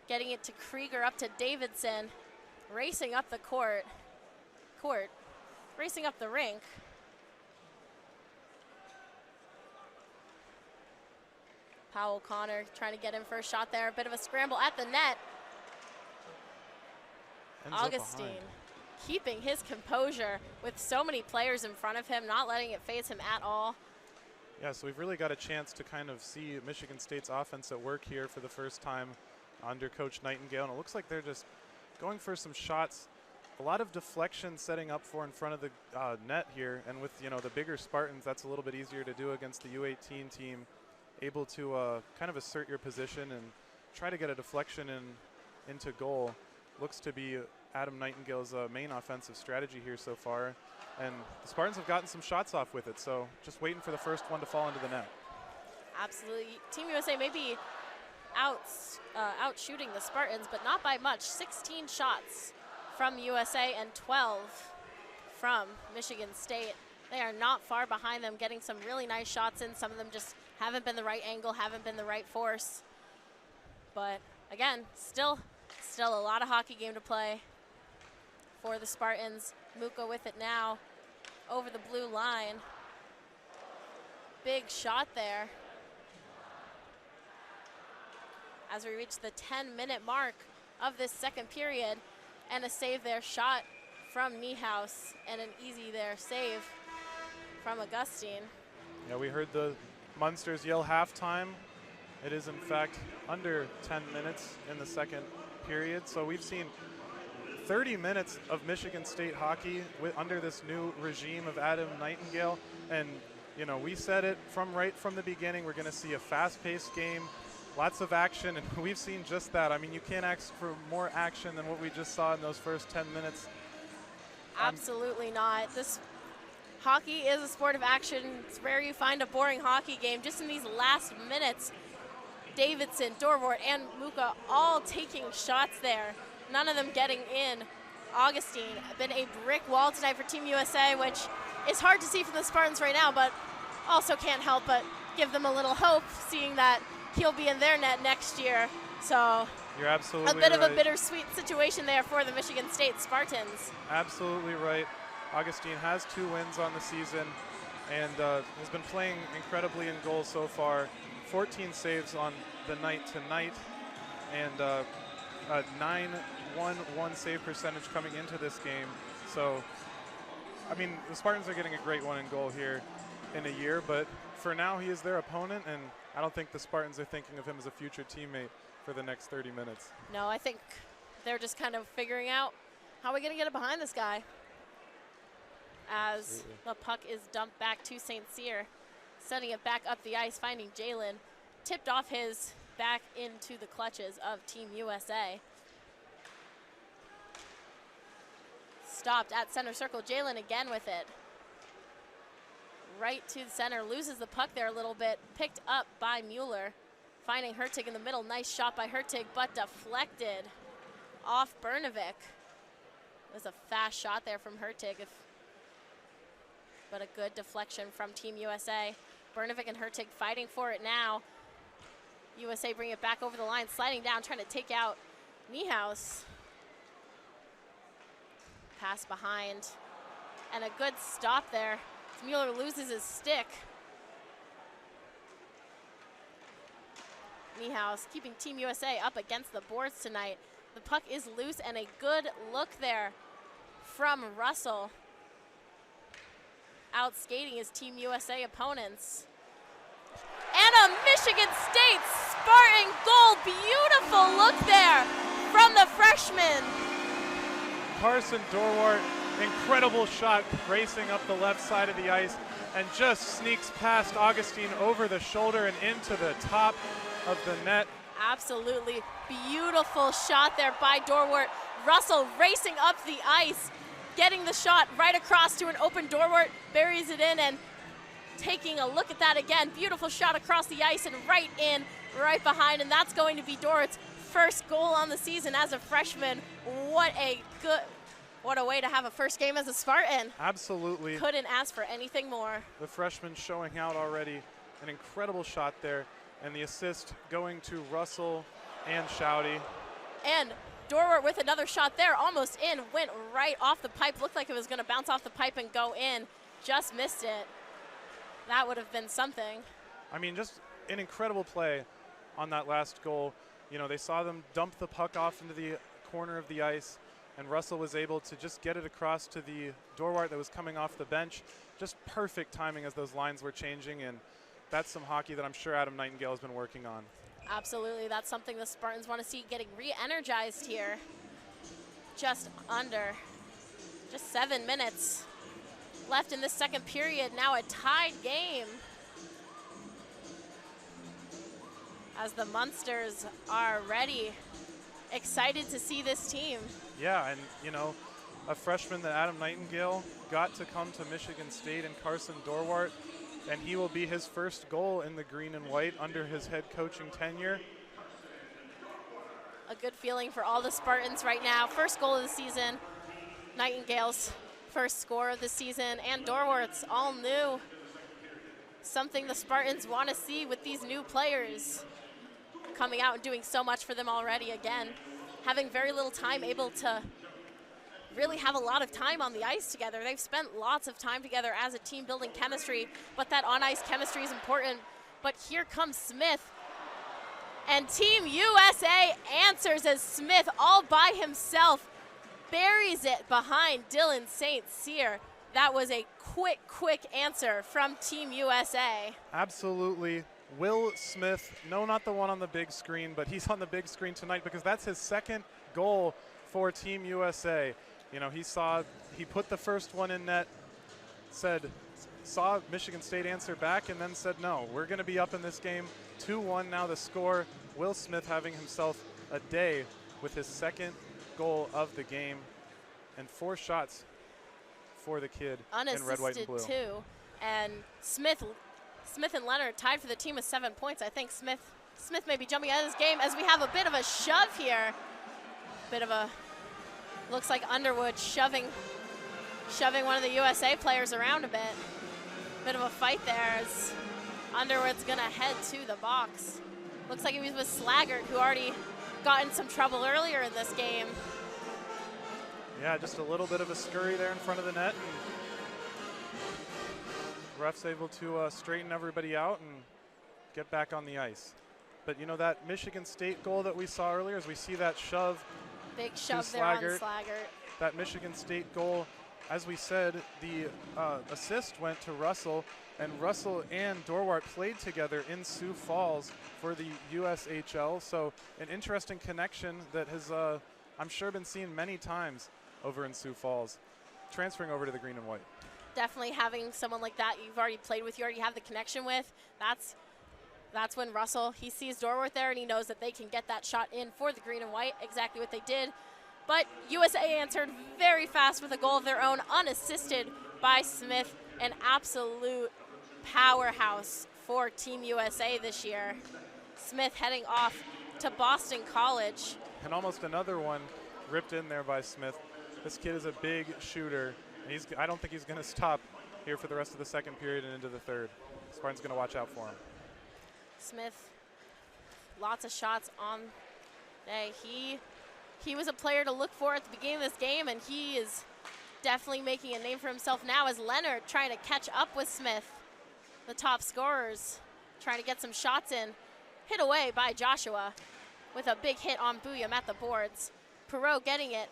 getting it to Krieger, up to Davidson, racing up the racing up the rink. Powell, Connor trying to get in for a shot there, a bit of a scramble at the net. Augustine keeping his composure with so many players in front of him, not letting it faze him at all. Yeah, so we've really got a chance to kind of see Michigan State's offense at work here for the first time under Coach Nightingale. And it looks like they're just going for some shots. A lot of deflection setting up for in front of the net here. And with, the bigger Spartans, that's a little bit easier to do against the U18 team. Able to kind of assert your position and try to get a deflection into goal. Looks to be Adam Nightingale's main offensive strategy here so far. And the Spartans have gotten some shots off with it, so just waiting for the first one to fall into the net. Absolutely. Team USA may be out shooting the Spartans, but not by much. 16 shots from USA and 12 from Michigan State. They are not far behind them, getting some really nice shots in. Some of them just haven't been the right angle, haven't been the right force. But again, still a lot of hockey game to play for the Spartans. Muka with it now over the blue line. Big shot there. As we reach the 10-minute mark of this second period, and a save there, shot from Niehaus, and an easy there save from Augustine. Yeah, we heard the Munsters yell halftime. It is in fact under 10 minutes in the second period, so we've seen 30 minutes of Michigan State hockey under this new regime of Adam Nightingale. And, we said it right from the beginning, we're going to see a fast-paced game, lots of action, and we've seen just that. I mean, you can't ask for more action than what we just saw in those first 10 minutes. Absolutely not. This hockey is a sport of action. It's rare you find a boring hockey game. Just in these last minutes, Davidson, Dorwart, and Muka all taking shots there. None of them getting in. Augustine, been a brick wall tonight for Team USA, which is hard to see from the Spartans right now, but also can't help but give them a little hope, seeing that he'll be in their net next year. So you're absolutely a bit right. of a bittersweet situation there for the Michigan State Spartans. Absolutely right. Augustine has 2 wins on the season and has been playing incredibly in goal so far. 14 saves on the night tonight, and a 9-1-1 save percentage coming into this game. So, I mean, the Spartans are getting a great one in goal here in a year, but for now he is their opponent, and I don't think the Spartans are thinking of him as a future teammate for the next 30 minutes. No, I think they're just kind of figuring out how we're going to get it behind this guy. As the puck is dumped back to St. Cyr, setting it back up the ice, finding Jalen, tipped off his back into the clutches of Team USA. Stopped at center circle, Jalen again with it. Right to the center, loses the puck there a little bit, picked up by Mueller. Finding Hertig in the middle, nice shot by Hertig, but deflected off Bernovic. It was a fast shot there from Hertig, but a good deflection from Team USA. Bernovic and Hertig fighting for it now. USA bring it back over the line, sliding down, trying to take out Niehaus. Pass behind, and a good stop there. Mueller loses his stick. Niehaus keeping Team USA up against the boards tonight. The puck is loose, and a good look there from Russell. Out skating his Team USA opponents. And a Michigan State Spartan goal. Beautiful look there from the freshman. Carson Dorwart, incredible shot racing up the left side of the ice and just sneaks past Augustine over the shoulder and into the top of the net. Absolutely beautiful shot there by Dorwart. Russell racing up the ice, getting the shot right across to an open Dorwart, buries it in, and taking a look at that again. Beautiful shot across the ice and right in, right behind, and that's going to be Dorwart's first goal on the season as a freshman. What a way to have a first game as a Spartan. Absolutely. Couldn't ask for anything more. The freshman showing out already. An incredible shot there, and the assist going to Russell and Shouty. And Dorwart with another shot there, almost in, went right off the pipe. Looked like it was going to bounce off the pipe and go in. Just missed it. That would have been something. I mean, just an incredible play on that last goal. You know, they saw them dump the puck off into the corner of the ice, and Russell was able to just get it across to the Dorwart that was coming off the bench. Just perfect timing as those lines were changing, and that's some hockey that I'm sure Adam Nightingale has been working on. Absolutely, that's something the Spartans want to see getting re-energized here. Just 7 minutes left in this second period. Now a tied game as the Munsters are ready, excited to see this team. Yeah, and you know, a freshman that Adam Nightingale got to come to Michigan State and Carson Dorwart, and he will be his first goal in the green and white under his head coaching tenure. A good feeling for all the Spartans right now. First goal of the season, Nightingale's first score of the season, and Dorwart's all new. Something the Spartans want to see with these new players coming out and doing so much for them already. Again, having very little time, able to really have a lot of time on the ice together. They've spent lots of time together as a team building chemistry, but that on-ice chemistry is important. But here comes Smith, and Team USA answers as Smith all by himself buries it behind Dylan St. Cyr. That was a quick answer from Team USA. Absolutely. Will Smith, no, not the one on the big screen, but he's on the big screen tonight because that's his second goal for Team USA. You know, he put the first one in net, saw Michigan State answer back, and then said, no, we're going to be up in this game. 2-1 now the score. Will Smith having himself a day with his second goal of the game, and 4 shots for the kid in red, white, and blue. Unassisted too, and Smith and Leonard tied for the team with 7 points. I think Smith may be jumping out of this game as we have a bit of a shove here. Looks like Underwood shoving one of the USA players around a bit. Bit of a fight there as Underwood's gonna head to the box. Looks like he was with Slaggert, who already got in some trouble earlier in this game. Yeah, just a little bit of a scurry there in front of the net. And ref's able to straighten everybody out and get back on the ice. But you know, that Michigan State goal that we saw earlier, as we see that shove, big shove there on Slaggert. That Michigan State goal, as we said, the assist went to Russell, and Russell and Dorwart played together in Sioux Falls for the USHL. So an interesting connection that has, I'm sure, been seen many times over in Sioux Falls, transferring over to the green and white. Definitely having someone like that you've already played with, you already have the connection with, that's when Russell, he sees Dorwart there and he knows that they can get that shot in for the green and white, exactly what they did. But USA answered very fast with a goal of their own, unassisted by Smith, an absolute powerhouse for Team USA this year. Smith heading off to Boston College. And almost another one ripped in there by Smith. This kid is a big shooter. I don't think he's going to stop here for the rest of the second period and into the third. Spartan's going to watch out for him. Smith, lots of shots on day. He was a player to look for at the beginning of this game, and he is definitely making a name for himself now as Leonard trying to catch up with Smith. The top scorers trying to get some shots in. Hit away by Joshua with a big hit on Booyam at the boards. Perot getting it.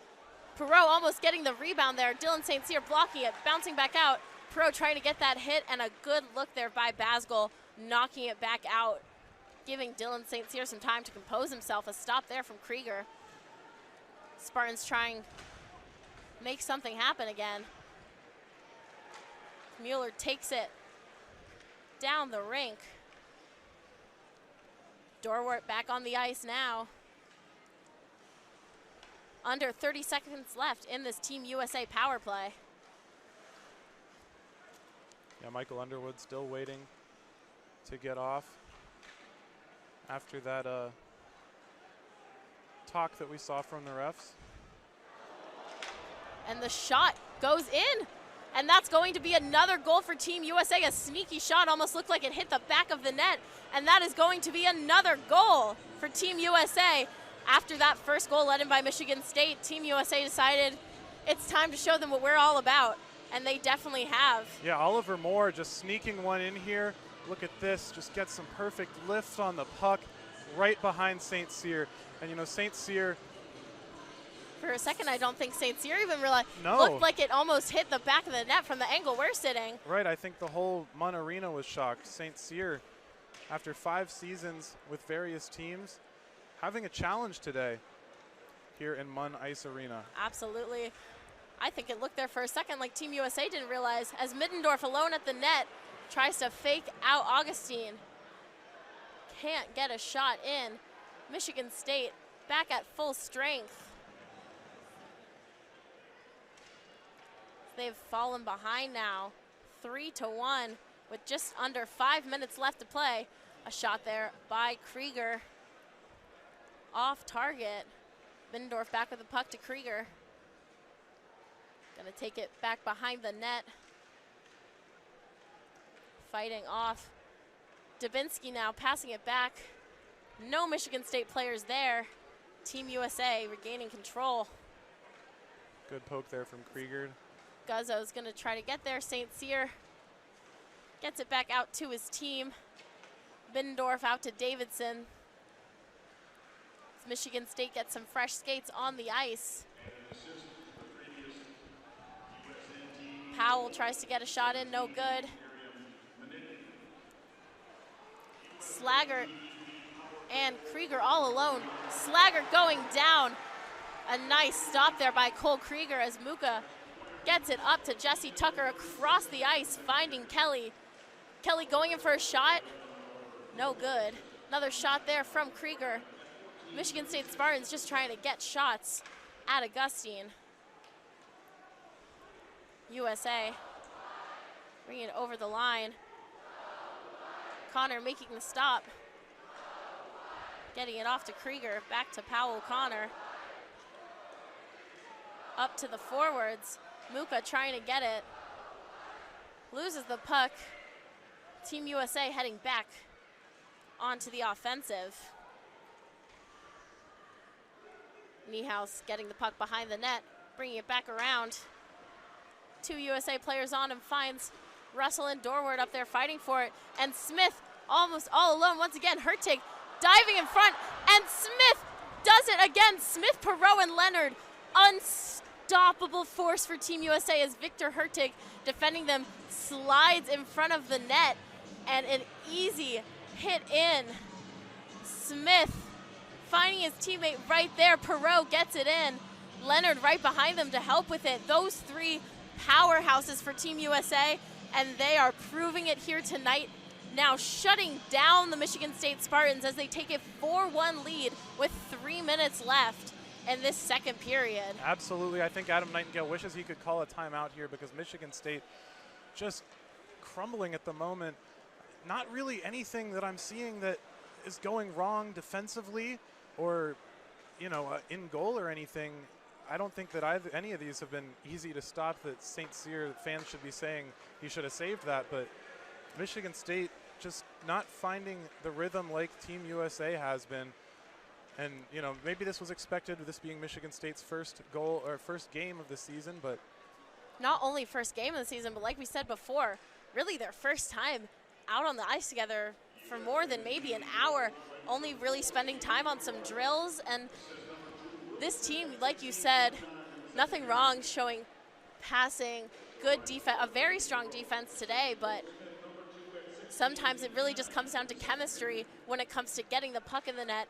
Perot almost getting the rebound there. Dylan St. Cyr blocking it, bouncing back out. Perot trying to get that hit, and a good look there by Basgul, knocking it back out, giving Dylan St. Cyr some time to compose himself. A stop there from Krieger. Spartans trying to make something happen again. Mueller takes it down the rink. Dorwart back on the ice now. Under 30 seconds left in this Team USA power play. Yeah, Michael Underwood still waiting to get off after that talk that we saw from the refs. And the shot goes in. And that's going to be another goal for Team USA. A sneaky shot, almost looked like it hit the back of the net. And that is going to be another goal for Team USA. After that first goal led in by Michigan State, Team USA decided it's time to show them what we're all about. And they definitely have. Yeah, Oliver Moore just sneaking one in here. Look at this, just gets some perfect lift on the puck right behind St. Cyr. And you know, St. Cyr For a second, I don't think St. Cyr even realized. No. Looked like it almost hit the back of the net from the angle we're sitting. Right, I think the whole Munn Arena was shocked. St. Cyr, after 5 seasons with various teams, having a challenge today here in Munn Ice Arena. Absolutely. I think it looked there for a second like Team USA didn't realize, as Middendorf alone at the net tries to fake out Augustine. Can't get a shot in. Michigan State back at full strength. They've fallen behind now, 3-1, with just under 5 minutes left to play. A shot there by Krieger. Off target. Middendorf back with the puck to Krieger. Gonna take it back behind the net. Fighting off. Dubinsky now passing it back. No Michigan State players there. Team USA regaining control. Good poke there from Krieger. Guzzo's gonna try to get there. St. Cyr gets it back out to his team. Middendorf out to Davidson. Michigan State gets some fresh skates on the ice. Powell tries to get a shot in, no good. Slaggert and Krieger all alone. Slaggert going down. A nice stop there by Cole Krieger as Muka gets it up to Jesse Tucker across the ice, finding Kelly. Kelly going in for a shot. No good. Another shot there from Krieger. Michigan State Spartans just trying to get shots at Augustine. USA bringing it over the line. Connor making the stop. Getting it off to Krieger. Back to Powell Connor. Up to the forwards. Muka trying to get it. Loses the puck. Team USA heading back onto the offensive. Niehaus getting the puck behind the net, bringing it back around. 2 USA players on and finds Russell and Dorward up there fighting for it. And Smith almost all alone once again. Hurtig diving in front, and Smith does it again. Smith, Perreault, and Leonard. Unstoppable force for Team USA as Victor Hurtig, defending them, slides in front of the net, and an easy hit in. Smith finding his teammate right there. Perreault gets it in. Leonard right behind them to help with it. Those 3 powerhouses for Team USA, and they are proving it here tonight. Now shutting down the Michigan State Spartans as they take a 4-1 lead with 3 minutes left in this second period. Absolutely. I think Adam Nightingale wishes he could call a timeout here because Michigan State just crumbling at the moment. Not really anything that I'm seeing that is going wrong defensively or, you know, in goal or anything. I don't think that any of these have been easy to stop, that St. Cyr fans should be saying he should have saved that, but Michigan State just not finding the rhythm like Team USA has been. And, you know, maybe this was expected, this being Michigan State's first goal or first game of the season, but not only first game of the season, but like we said before, really their first time out on the ice together for more than maybe an hour, only really spending time on some drills. And this team, like you said, nothing wrong showing passing, good defense, a very strong defense today, but sometimes it really just comes down to chemistry when it comes to getting the puck in the net.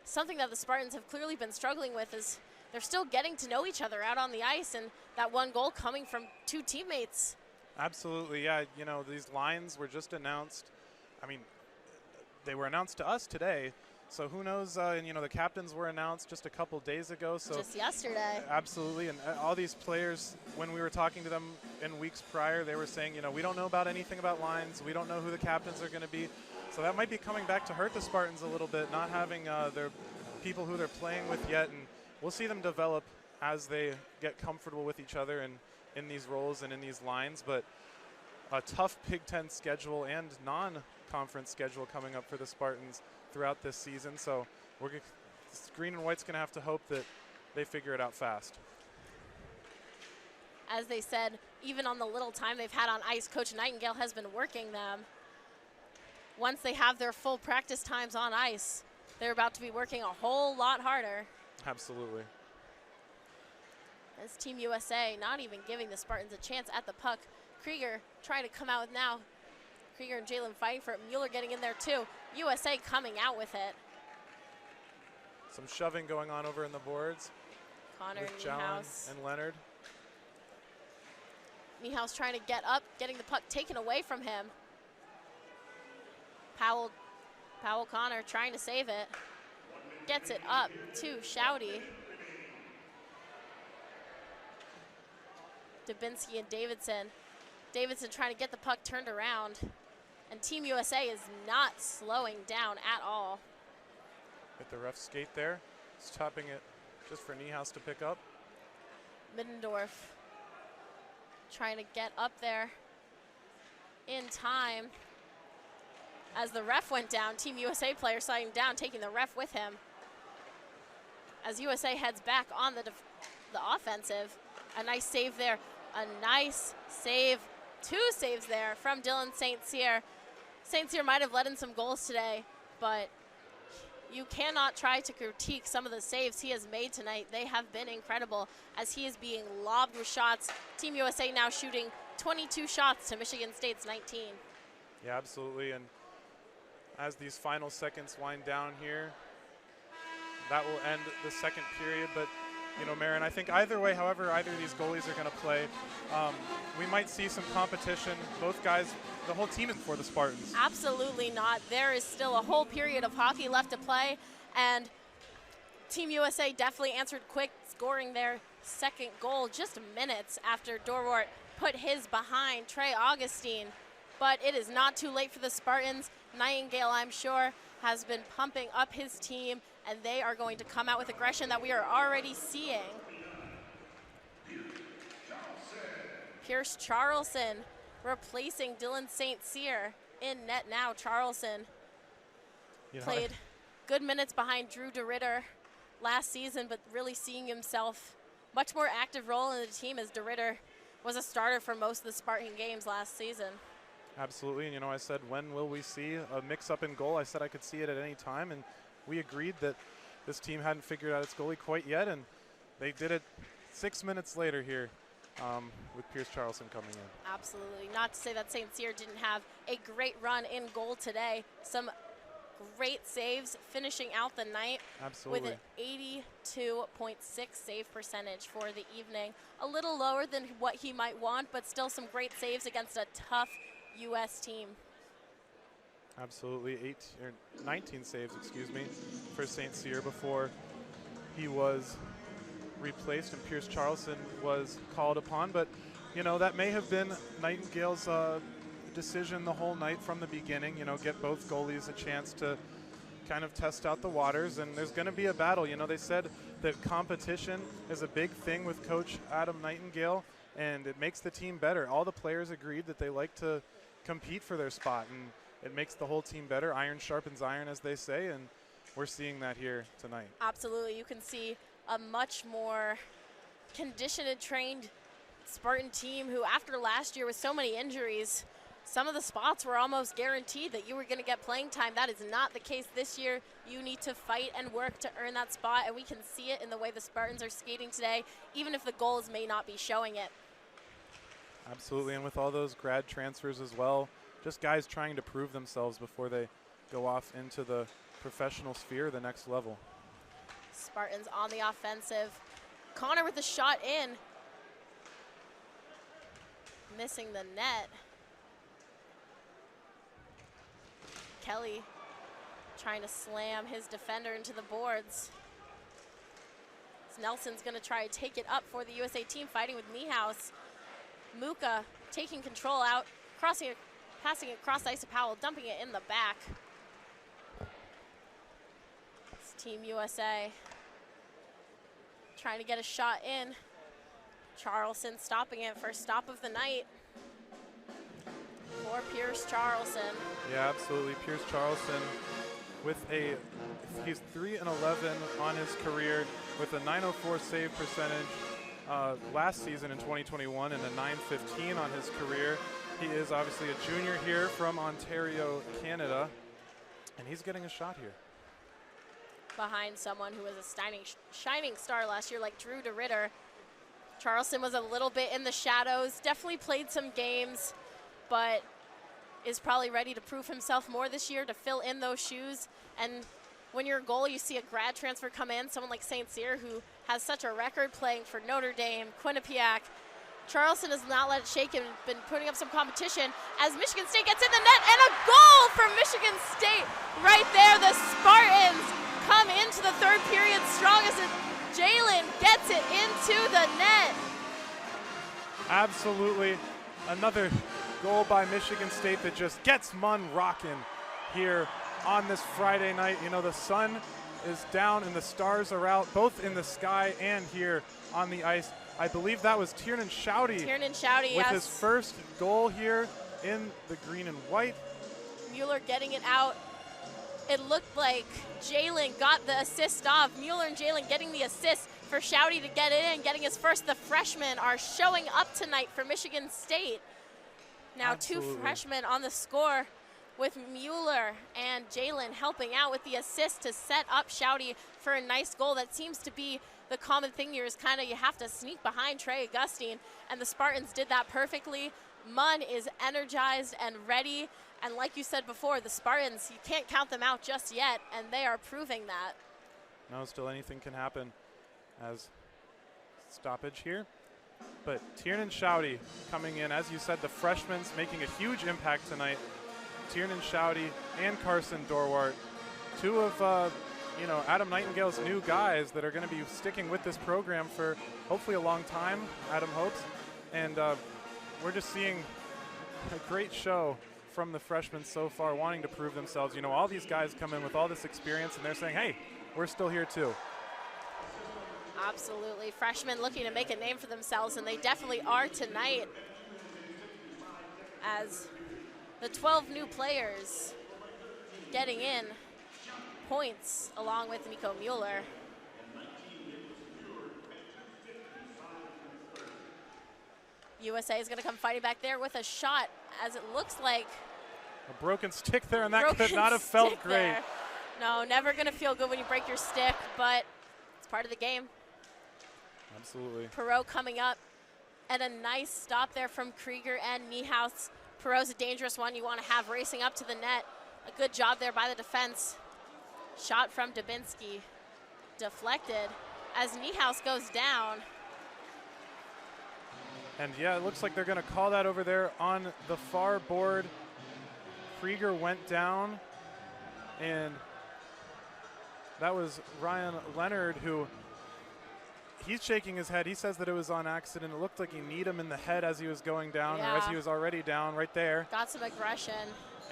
Something that the Spartans have clearly been struggling with is they're still getting to know each other out on the ice, and that one goal coming from 2 teammates. Absolutely, yeah. You know, these lines were just announced. I mean, they were announced to us today, so who knows? And, you know, the captains were announced just a couple days ago. So just yesterday. Absolutely, and all these players, when we were talking to them in weeks prior, they were saying, you know, we don't know about anything about lines. We don't know who the captains are going to be. So that might be coming back to hurt the Spartans a little bit, not having their people who they're playing with yet. And we'll see them develop as they get comfortable with each other and in these roles and in these lines. But a tough Big Ten schedule and non-conference schedule coming up for the Spartans throughout this season. So Green and White's going to have to hope that they figure it out fast. As they said, even on the little time they've had on ice, Coach Nightingale has been working them. Once they have their full practice times on ice, they're about to be working a whole lot harder. Absolutely. As Team USA not even giving the Spartans a chance at the puck. Krieger trying to come out with now. Krieger and Jalen fighting for it. Mueller getting in there too. USA coming out with it. Some shoving going on over in the boards. Connor with and Jalen Niehaus. and Leonard. Niehaus trying to get up, getting the puck taken away from him. Powell Connor trying to save it. Gets it up to Shouty. Dubinsky and Davidson. Davidson trying to get the puck turned around. And Team USA is not slowing down at all. Hit the ref skate there. Stopping it just for Niehaus to pick up. Middendorf trying to get up there in time. As the ref went down, Team USA player sliding down, taking the ref with him. As USA heads back on the offensive, a nice save there. A nice save, 2 saves there from Dylan St. Cyr. St. Cyr might have let in some goals today, but you cannot try to critique some of the saves he has made tonight. They have been incredible as he is being lobbed with shots. Team USA now shooting 22 shots to Michigan State's 19. Yeah, absolutely. And as these final seconds wind down here, that will end the second period. But, you know, Marin, I think either way, however either of these goalies are going to play, we might see some competition. Both guys, the whole team is for the Spartans. Absolutely not. There is still a whole period of hockey left to play, and Team USA definitely answered quick, scoring their second goal just minutes after Dorwart put his behind Trey Augustine. But it is not too late for the Spartans. Nightingale, I'm sure, has been pumping up his team, and they are going to come out with aggression that we are already seeing. Pierce Charlson replacing Dylan St. Cyr in net now. Charlson played good minutes behind Drew DeRitter last season, but really seeing himself much more active role in the team as DeRitter was a starter for most of the Spartan games last season. Absolutely, and you know, I said, when will we see a mix-up in goal? I said I could see it at any time, and we agreed that this team hadn't figured out its goalie quite yet, and they did it 6 minutes later here with Pierce Charlson coming in. Absolutely. Not to say that St. Cyr didn't have a great run in goal today. Some great saves finishing out the night. Absolutely. With an 82.6 save percentage for the evening. A little lower than what he might want, but still some great saves against a tough U.S. team. Absolutely. 19 saves, excuse me, for St. Cyr before he was replaced and Pierce Charlson was called upon. But, you know, that may have been Nightingale's decision the whole night from the beginning. You know, get both goalies a chance to kind of test out the waters, and there's going to be a battle. You know, they said that competition is a big thing with Coach Adam Nightingale, and it makes the team better. All the players agreed that they like to compete for their spot, and it makes the whole team better. Iron sharpens iron, as they say, and we're seeing that here tonight. Absolutely. You can see a much more conditioned and trained Spartan team who, after last year with so many injuries, some of the spots were almost guaranteed that you were going to get playing time. That is not the case this year. You need to fight and work to earn that spot, and we can see it in the way the Spartans are skating today, even if the goals may not be showing it. Absolutely, and with all those grad transfers as well, just guys trying to prove themselves before they go off into the professional sphere, the next level. Spartans on the offensive. Connor with the shot in. Missing the net. Kelly trying to slam his defender into the boards. Nelson's going to try to take it up for the USA team, fighting with Niehaus. Muka taking control out, passing it across ice to Powell, dumping it in the back. It's Team USA trying to get a shot in. Charlson stopping it, first stop of the night for Pierce Charlson. Yeah, absolutely. Pierce Charlson with he's 3-11 on his career with a .904 save percentage last season in 2021 and a .915 on his career. He is obviously a junior here from Ontario, Canada, and he's getting a shot here. Behind someone who was a shining star last year like Drew DeRitter. Charleston was a little bit in the shadows, definitely played some games, but is probably ready to prove himself more this year to fill in those shoes. And when you're a goal, you see a grad transfer come in, someone like St. Cyr who has such a record playing for Notre Dame, Quinnipiac. Charleston has not let it shake and been putting up some competition as Michigan State gets in the net, and a goal from Michigan State right there. The Spartans come into the third period strong as Jalen gets it into the net. Absolutely. Another goal by Michigan State that just gets Munn rocking here on this Friday night. You know, the sun is down and the stars are out, both in the sky and here on the ice. I believe that was Tiernan Schaudy with yes. his first goal here in the green and white. Mueller getting it out. It looked like Jalen got the assist off. Mueller and Jalen getting the assist for Schaudy to get it in, getting his first. The freshmen are showing up tonight for Michigan State. Now Absolutely. 2 freshmen on the score, with Mueller and Jalen helping out with the assist to set up Schaudy for a nice goal. That seems to be the common thing here, is kind of you have to sneak behind Trey Augustine, and the Spartans did that perfectly. Munn is energized and ready, and like you said before, the Spartans, you can't count them out just yet, and they are proving that. No, still anything can happen as stoppage here. But Tiernan Schaudy coming in, as you said, the freshmen making a huge impact tonight. Tiernan Schaudy and Carson Dorwart, 2 of Adam Nightingale's new guys that are going to be sticking with this program for hopefully a long time, Adam hopes. And we're just seeing a great show from the freshmen so far, wanting to prove themselves. You know, all these guys come in with all this experience and they're saying, hey, we're still here too. Absolutely. Freshmen looking to make a name for themselves, and they definitely are tonight, as the 12 new players getting in points along with Nico Mueller. USA is going to come fighting back there with a shot, as it looks like a broken stick there, and that could not have felt great. There. No, never going to feel good when you break your stick, but it's part of the game. Absolutely. Perot coming up, and a nice stop there from Krieger and Niehaus. Perot's a dangerous one you want to have racing up to the net. A good job there by the defense. Shot from Dubinsky, deflected as Niehaus goes down. And yeah, it looks like they're going to call that over there on the far board. Krieger went down, and that was Ryan Leonard, who he's shaking his head. He says that it was on accident. It looked like he kneed him in the head as he was going down, or as he was already down right there. Got some aggression.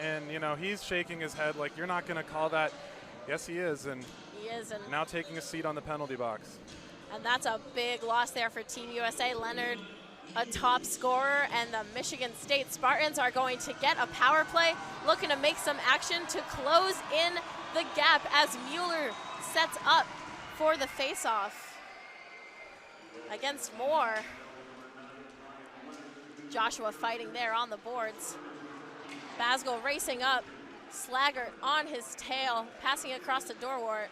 And, you know, he's shaking his head like, you're not going to call that. Yes, he is. And he is. And now taking a seat on the penalty box. And that's a big loss there for Team USA. Leonard, a top scorer, and the Michigan State Spartans are going to get a power play, looking to make some action to close in the gap as Mueller sets up for the face-off against Moore. Joshua fighting there on the boards. Basgall racing up. Slaggert on his tail, passing across to Dorwart.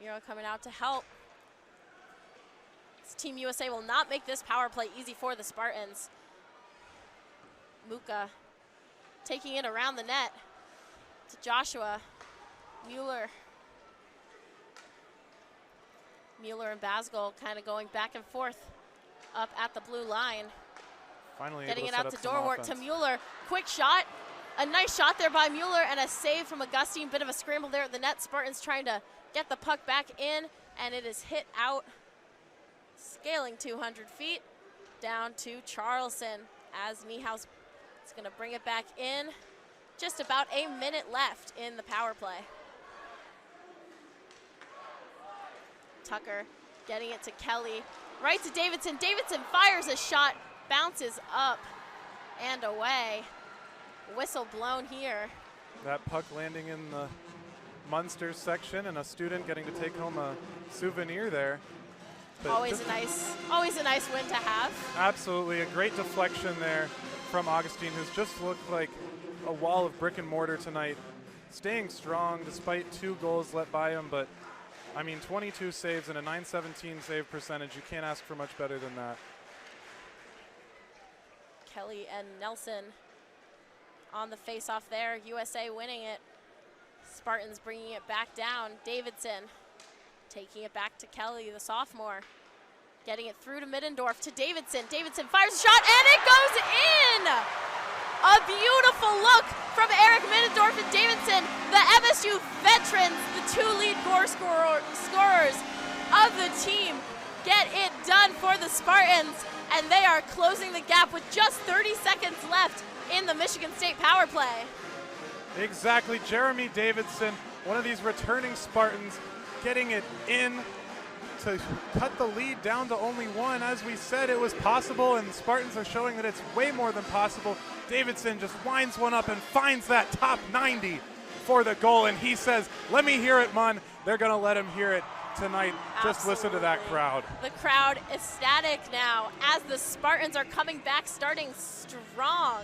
Miro coming out to help. This Team USA will not make this power play easy for the Spartans. Muka taking it around the net to Joshua. Mueller and Basgall kind of going back and forth up at the blue line. Finally getting able it to out set to up some Dorwart offense. to Mueller. Quick shot. A nice shot there by Mueller and a save from Augustine. Bit of a scramble there at the net. Spartans trying to get the puck back in, and it is hit out, scaling 200 feet down to Charleston as Niehaus is going to bring it back in. Just about a minute left in the power play. Tucker getting it to Kelly. Right to Davidson. Davidson fires a shot, bounces up and away. Whistle blown here. That puck landing in the Munster section, and a student getting to take home a souvenir there. But always a nice win to have. Absolutely, a great deflection there from Augustine, who's just looked like a wall of brick and mortar tonight. Staying strong despite 2 goals let by him, but I mean, 22 saves and a 917 save percentage. You can't ask for much better than that. Kelly and Nelson on the face-off there. USA winning it. Spartans bringing it back down. Davidson taking it back to Kelly, the sophomore. Getting it through to Middendorf to Davidson. Davidson fires a shot and it goes in! A beautiful look from Eric Middendorf and Davidson. The MSU veterans, the two lead goal scorers of the team, get it done for the Spartans, and they are closing the gap with just 30 seconds left in the Michigan State power play. Exactly, Jeremy Davidson, one of these returning Spartans, getting it in to cut the lead down to only one. As we said, it was possible, and the Spartans are showing that it's way more than possible. Davidson just winds one up and finds that top 90 for the goal, and he says, let me hear it, Mun. They're going to let him hear it tonight. Absolutely. Just listen to that crowd. The crowd ecstatic now as the Spartans are coming back, starting strong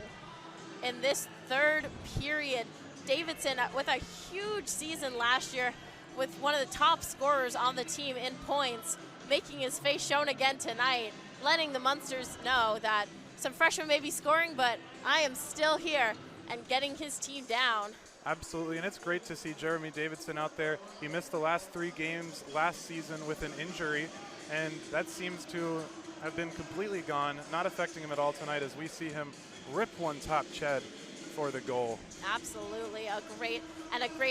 in this third period. Davidson with a huge season last year, with one of the top scorers on the team in points, making his face shown again tonight, letting the Munsters know that some freshmen may be scoring, but I am still here, and getting his team down. Absolutely, and it's great to see Jeremy Davidson out there. He missed the last 3 games last season with an injury, and that seems to have been completely gone, not affecting him at all tonight as we see him rip one top Ched for the goal. Absolutely, a great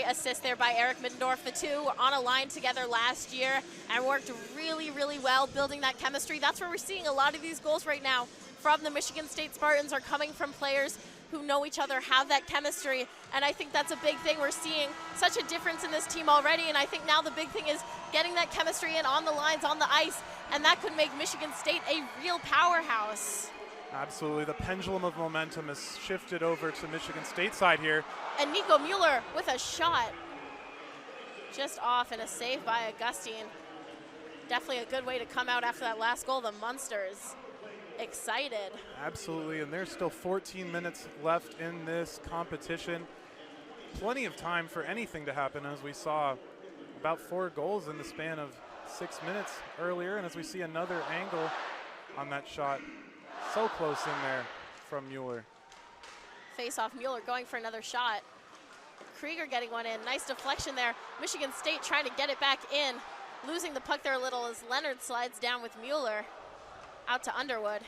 assist there by Eric Middendorf. The two were on a line together last year and worked really, really well building that chemistry. That's where we're seeing a lot of these goals right now from the Michigan State Spartans are coming from players who know each other, have that chemistry, and I think that's a big thing. We're seeing such a difference in this team already, and I think now the big thing is getting that chemistry in on the lines, on the ice, and that could make Michigan State a real powerhouse. Absolutely, the pendulum of momentum has shifted over to Michigan State side here. And Nico Mueller with a shot just off, and a save by Augustine. Definitely a good way to come out after that last goal. The Munsters excited. Absolutely, and there's still 14 minutes left in this competition. Plenty of time for anything to happen, as we saw about 4 goals in the span of 6 minutes earlier, and as we see another angle on that shot. So close in there from Mueller. Face-off, Mueller going for another shot. Krieger getting one in. Nice deflection there. Michigan State trying to get it back in. Losing the puck there a little as Leonard slides down with Mueller. Out to Underwood.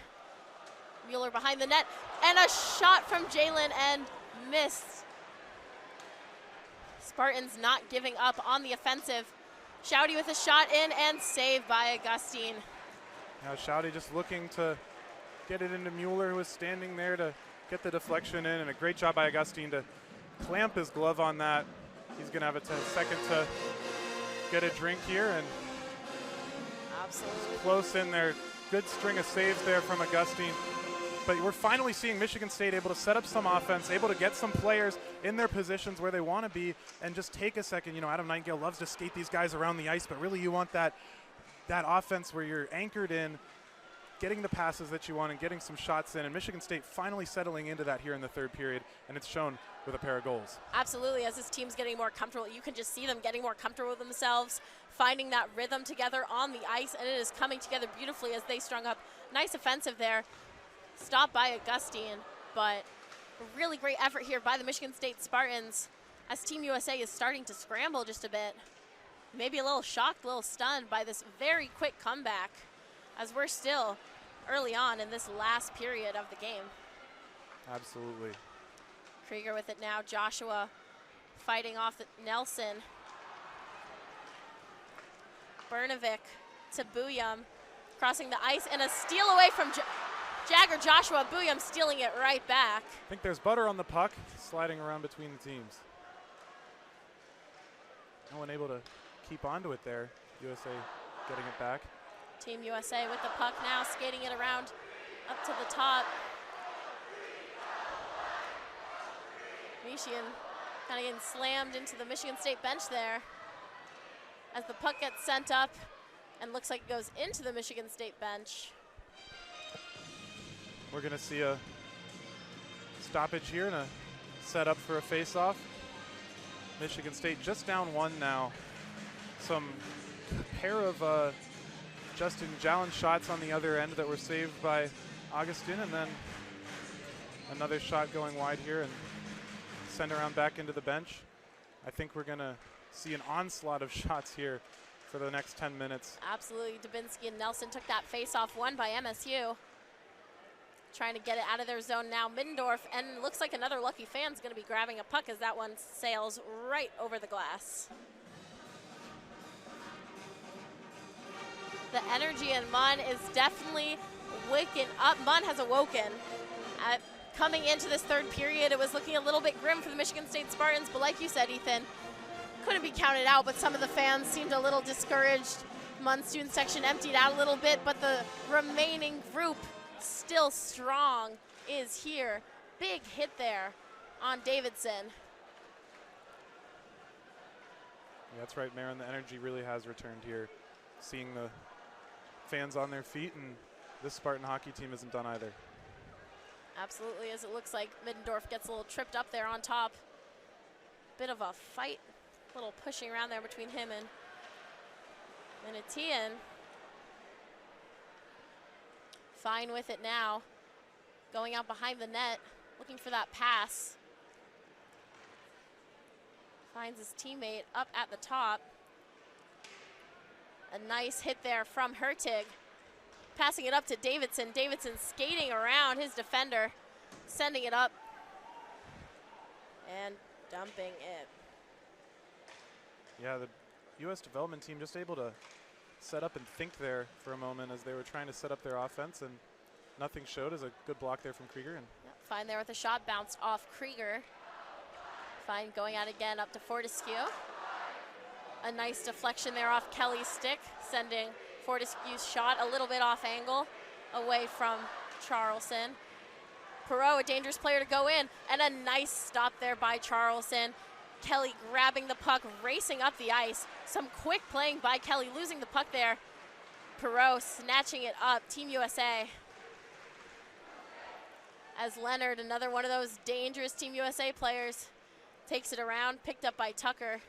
Mueller behind the net. And a shot from Jalen and missed. Spartans not giving up on the offensive. Shouty with a shot in and saved by Augustine. Now Shouty just looking to get it into Mueller, who was standing there to get the deflection in, and a great job by Augustine to clamp his glove on that. He's going to have a second to get a drink here, and absolutely close in there. Good string of saves there from Augustine. But we're finally seeing Michigan State able to set up some offense, able to get some players in their positions where they want to be, and just take a second. You know, Adam Nightingale loves to skate these guys around the ice, but really you want that offense where you're anchored in, getting the passes that you want and getting some shots in, and Michigan State finally settling into that here in the third period, and it's shown with a pair of goals. Absolutely, as this team's getting more comfortable, you can just see them getting more comfortable with themselves, finding that rhythm together on the ice, and it is coming together beautifully as they strung up. Nice offensive there, stopped by Augustine, but a really great effort here by the Michigan State Spartans as Team USA is starting to scramble just a bit. Maybe a little shocked, a little stunned by this very quick comeback, as we're still early on in this last period of the game. Absolutely. Krieger with it now. Joshua fighting off Nelson. Bernovic to Buyum, crossing the ice, and a steal away from Jagger Joshua. Buyum stealing it right back. I think there's butter on the puck, sliding around between the teams. No one able to keep onto it there. USA getting it back. Team USA with the puck now, skating it around up to the top. Michigan kind of getting slammed into the Michigan State bench there as the puck gets sent up and looks like it goes into the Michigan State bench. We're going to see a stoppage here and a setup for a face-off. Michigan State just down 1 now. some pair of Justin Jalen shots on the other end that were saved by Augustin, and then another shot going wide here and send around back into the bench. I think we're going to see an onslaught of shots here for the next 10 minutes. Absolutely. Dubinsky and Nelson took that face-off, won by MSU. Trying to get it out of their zone now. Middendorf, and looks like another lucky fan's going to be grabbing a puck as that one sails right over the glass. The energy in Munn is definitely waking up. Munn has awoken. Coming into this third period, it was looking a little bit grim for the Michigan State Spartans, but like you said, Ethan, couldn't be counted out, but some of the fans seemed a little discouraged. Munn's student section emptied out a little bit, but the remaining group, still strong, is here. Big hit there on Davidson. Yeah, that's right, Marin. The energy really has returned here. Seeing the fans on their feet, and this Spartan hockey team isn't done either. Absolutely, as it looks like Middendorf gets a little tripped up there on top. Bit of a fight, a little pushing around there between him and Minatian. Fine with it now. Going out behind the net, looking for that pass. Finds his teammate up at the top. A nice hit there from Hertig. Passing it up to Davidson. Davidson skating around his defender, sending it up and dumping it. Yeah, the U.S. development team just able to set up and think there for a moment as they were trying to set up their offense, and nothing showed as a good block there from Krieger. And yep, Fine there with a shot bounced off Krieger. Fine going out again up to Fortescue. A nice deflection there off Kelly's stick, sending Fortescue's shot a little bit off angle away from Charleston. Perot, a dangerous player to go in, and a nice stop there by Charleston. Kelly grabbing the puck, racing up the ice. Some quick playing by Kelly, losing the puck there. Perot snatching it up, Team USA. As Leonard, another one of those dangerous Team USA players, takes it around, picked up by Tucker.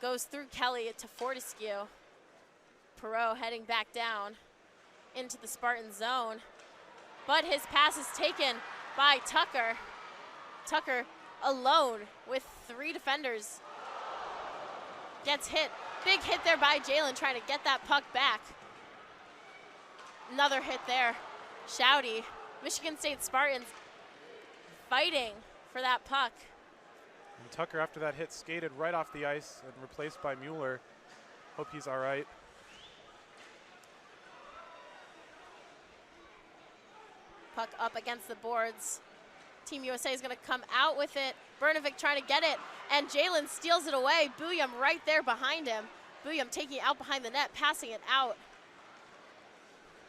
Goes through Kelly to Fortescue. Perot heading back down into the Spartan zone. But his pass is taken by Tucker. Tucker alone with 3 defenders. Gets hit. Big hit there by Jalen, trying to get that puck back. Another hit there. Shouty. Michigan State Spartans fighting for that puck. And Tucker, after that hit, skated right off the ice and replaced by Mueller. Hope he's all right. Puck up against the boards. Team USA is going to come out with it. Brnovic trying to get it, and Jalen steals it away. Buyum right there behind him. Buyum taking it out behind the net, passing it out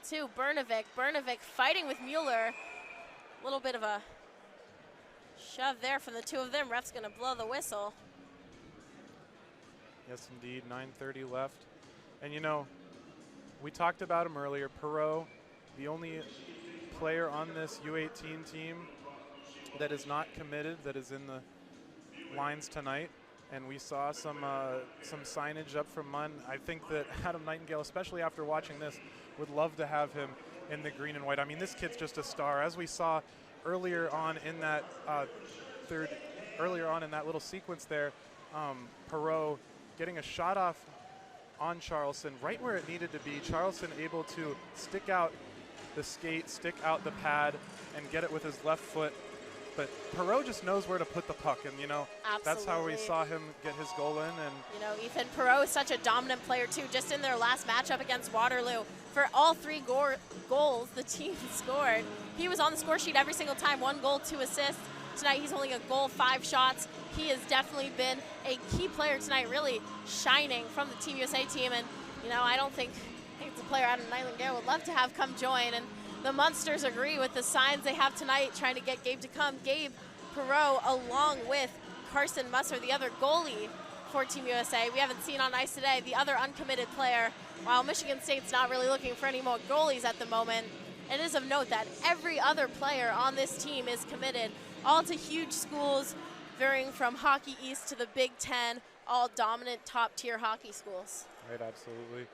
to Brnovic. Brnovic fighting with Mueller. A little bit of a shove there from the two of them. Ref's going to blow the whistle. Yes, indeed, 9:30 left. And you know, we talked about him earlier. Perot, the only player on this U18 team that is not committed, that is in the lines tonight. And we saw some signage up from Munn. I think that Adam Nightingale, especially after watching this, would love to have him in the green and white. I mean, this kid's just a star. As we saw earlier on in that little sequence there, Perot getting a shot off on Charleston right where it needed to be. Charleston able to stick out the skate, stick out the pad, and get it with his left foot. But Perot just knows where to put the puck, and you know, that's how we saw him get his goal in. And you know, Ethan, Perot is such a dominant player too. Just in their last matchup against Waterloo, for all 3 goals the team scored, he was on the score sheet every single time. 1 goal, 2 assists. Tonight he's only a goal, 5 shots. He has definitely been a key player tonight, really shining from the Team USA team. And you know, I think it's a player Adam Nightingale would love to have come join. And the Munsters agree with the signs they have tonight, trying to get Gabe to come. Gabe Perot, along with Carson Musser, the other goalie for Team USA. We haven't seen on ice today the other uncommitted player. While Michigan State's not really looking for any more goalies at the moment, it is of note that every other player on this team is committed, all to huge schools, varying from Hockey East to the Big Ten, all dominant top-tier hockey schools. Right, absolutely.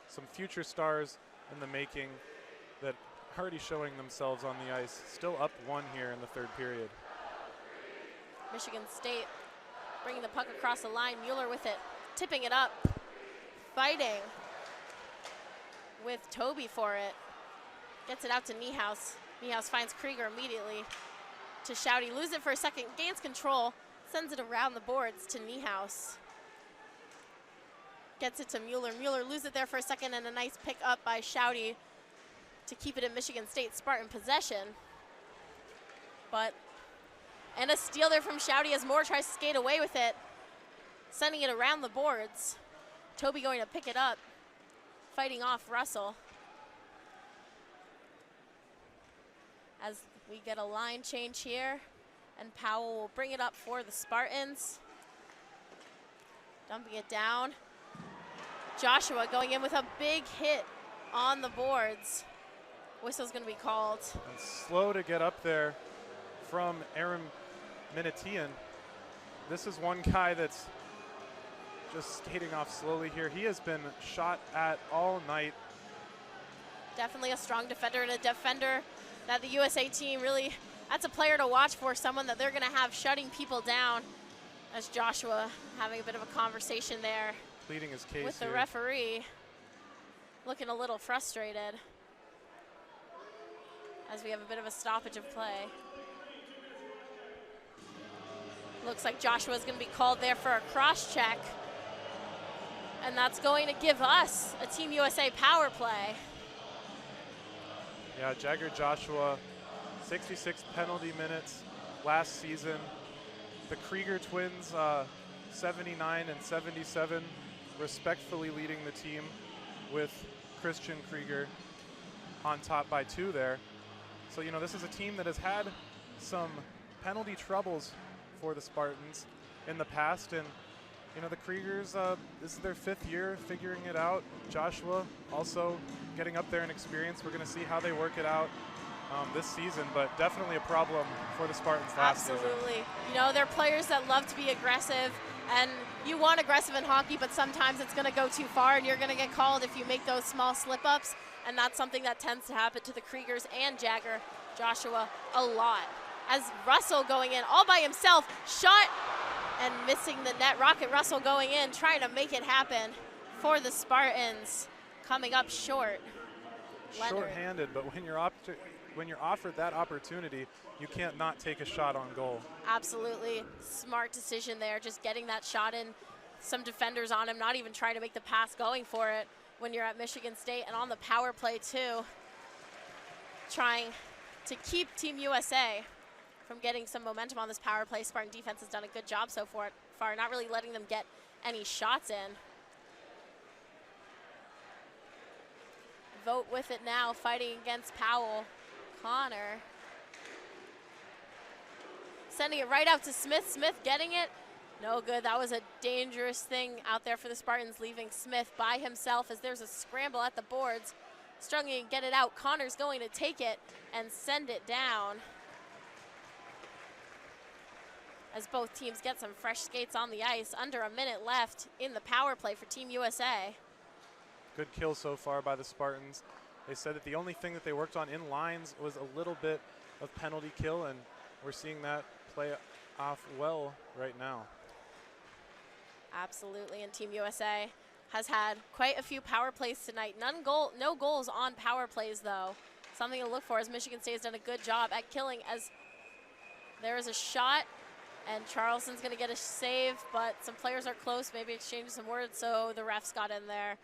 Some future stars in the making that already showing themselves on the ice. Still up 1 here in the 3rd period. Michigan State bringing the puck across the line. Mueller with it, tipping it up, fighting with Toby for it. Gets it out to Niehaus. Niehaus finds Krieger immediately to Shouty. Loses it for a second, gains control, sends it around the boards to Niehaus. Gets it to Mueller. Mueller loses it there for a second, and a nice pick up by Shouty to keep it in Michigan State Spartan possession. And a steal there from Shouty as Moore tries to skate away with it, sending it around the boards. Toby going to pick it up, fighting off Russell. As we get a line change here, and Powell will bring it up for the Spartans. Dumping it down. Joshua going in with a big hit on the boards. Whistle's going to be called. And slow to get up there from Aaron Minitian. This is one guy that's just skating off slowly here. He has been shot at all night. Definitely a strong defender, and a defender that the USA team really, that's a player to watch for, someone that they're going to have shutting people down. As Joshua having a bit of a conversation there Pleading his case with the here. referee, looking a little frustrated as we have a bit of a stoppage of play. Looks like Joshua's going to be called there for a cross check, and that's going to give us a Team USA power play. Yeah, Jagger Joshua, 66 penalty minutes last season. The Krieger twins, 79 and 77, respectfully leading the team, with Christian Krieger on top by 2 there. So, you know, this is a team that has had some penalty troubles for the Spartans in the past, and you know, the Kriegers, this is their 5th year figuring it out. Joshua also getting up there in experience. We're going to see how they work it out this season, but definitely a problem for the Spartans last season. Absolutely. You know, they're players that love to be aggressive, and you want aggressive in hockey, but sometimes it's going to go too far, and you're going to get called if you make those small slip-ups, and that's something that tends to happen to the Kriegers and Jagger Joshua a lot. As Russell going in all by himself, shot and missing the net. Rocket Russell going in, trying to make it happen for the Spartans, coming up short. Short-handed, but when you're offered that opportunity, you can't not take a shot on goal. Absolutely. Smart decision there, just getting that shot in. Some defenders on him, not even trying to make the pass, going for it when you're at Michigan State, and on the power play too, trying to keep Team USA from getting some momentum on this power play. Spartan defense has done a good job so far, not really letting them get any shots in. Vote with it now, fighting against Powell. Connor sending it right out to Smith. Smith getting it. No good. That was a dangerous thing out there for the Spartans, leaving Smith by himself as there's a scramble at the boards. Struggling to get it out. Connor's going to take it and send it down, as both teams get some fresh skates on the ice. Under a minute left in the power play for Team USA. Good kill so far by the Spartans. They said that the only thing that they worked on in lines was a little bit of penalty kill, and we're seeing that play off well right now. Absolutely, and Team USA has had quite a few power plays tonight. No goals on power plays, though. Something to look for, as Michigan State has done a good job at killing, as there is a shot, and Charleston's going to get a save, but some players are close, maybe exchanging some words, so the refs got in there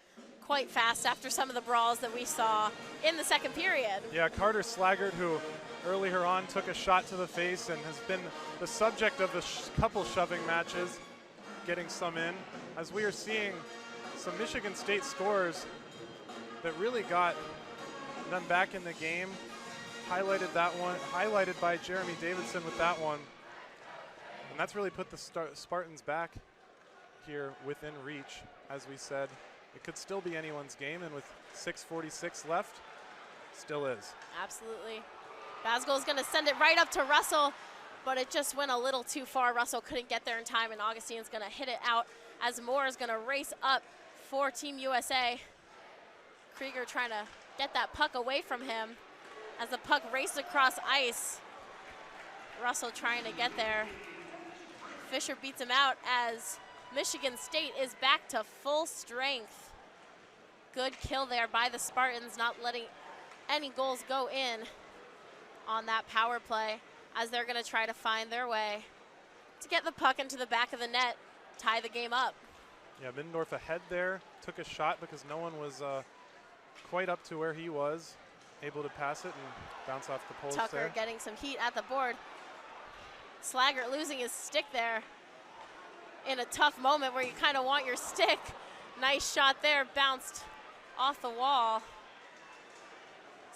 quite fast after some of the brawls that we saw in the 2nd period. Yeah, Carter Slaggert, who earlier on took a shot to the face and has been the subject of a couple shoving matches, getting some in, as we are seeing some Michigan State scores that really got them back in the game. Highlighted by Jeremy Davidson with that one. And that's really put the Spartans back here within reach. As we said, it could still be anyone's game, and with 6:46 left, still is. Absolutely. Basgo's going to send it right up to Russell, but it just went a little too far. Russell couldn't get there in time, and Augustine's going to hit it out as Moore is going to race up for Team USA. Krieger trying to get that puck away from him as the puck races across ice. Russell trying to get there. Fisher beats him out as Michigan State is back to full strength. Good kill there by the Spartans, not letting any goals go in on that power play as they're going to try to find their way to get the puck into the back of the net, tie the game up. Yeah, Middendorf ahead there, took a shot because no one was quite up to where he was, able to pass it and bounce off the post Tucker there. getting some heat at the board. Slaggert losing his stick there in a tough moment where you kind of want your stick. Nice shot there, bounced off the wall.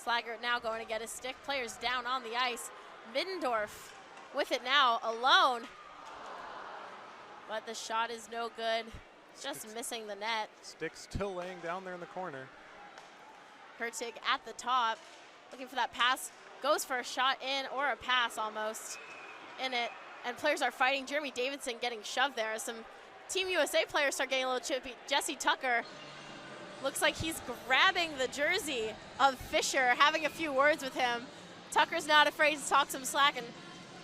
Slaggert now going to get his stick. Players down on the ice. Middendorf with it now, alone. But the shot is no good, just missing the net. Stick still laying down there in the corner. Hertig at the top, looking for that pass. Goes for a shot in, or a pass almost in it. And players are fighting. Jeremy Davidson getting shoved there. Some Team USA players start getting a little chippy. Jesse Tucker looks like he's grabbing the jersey of Fisher, having a few words with him. Tucker's not afraid to talk some slack, and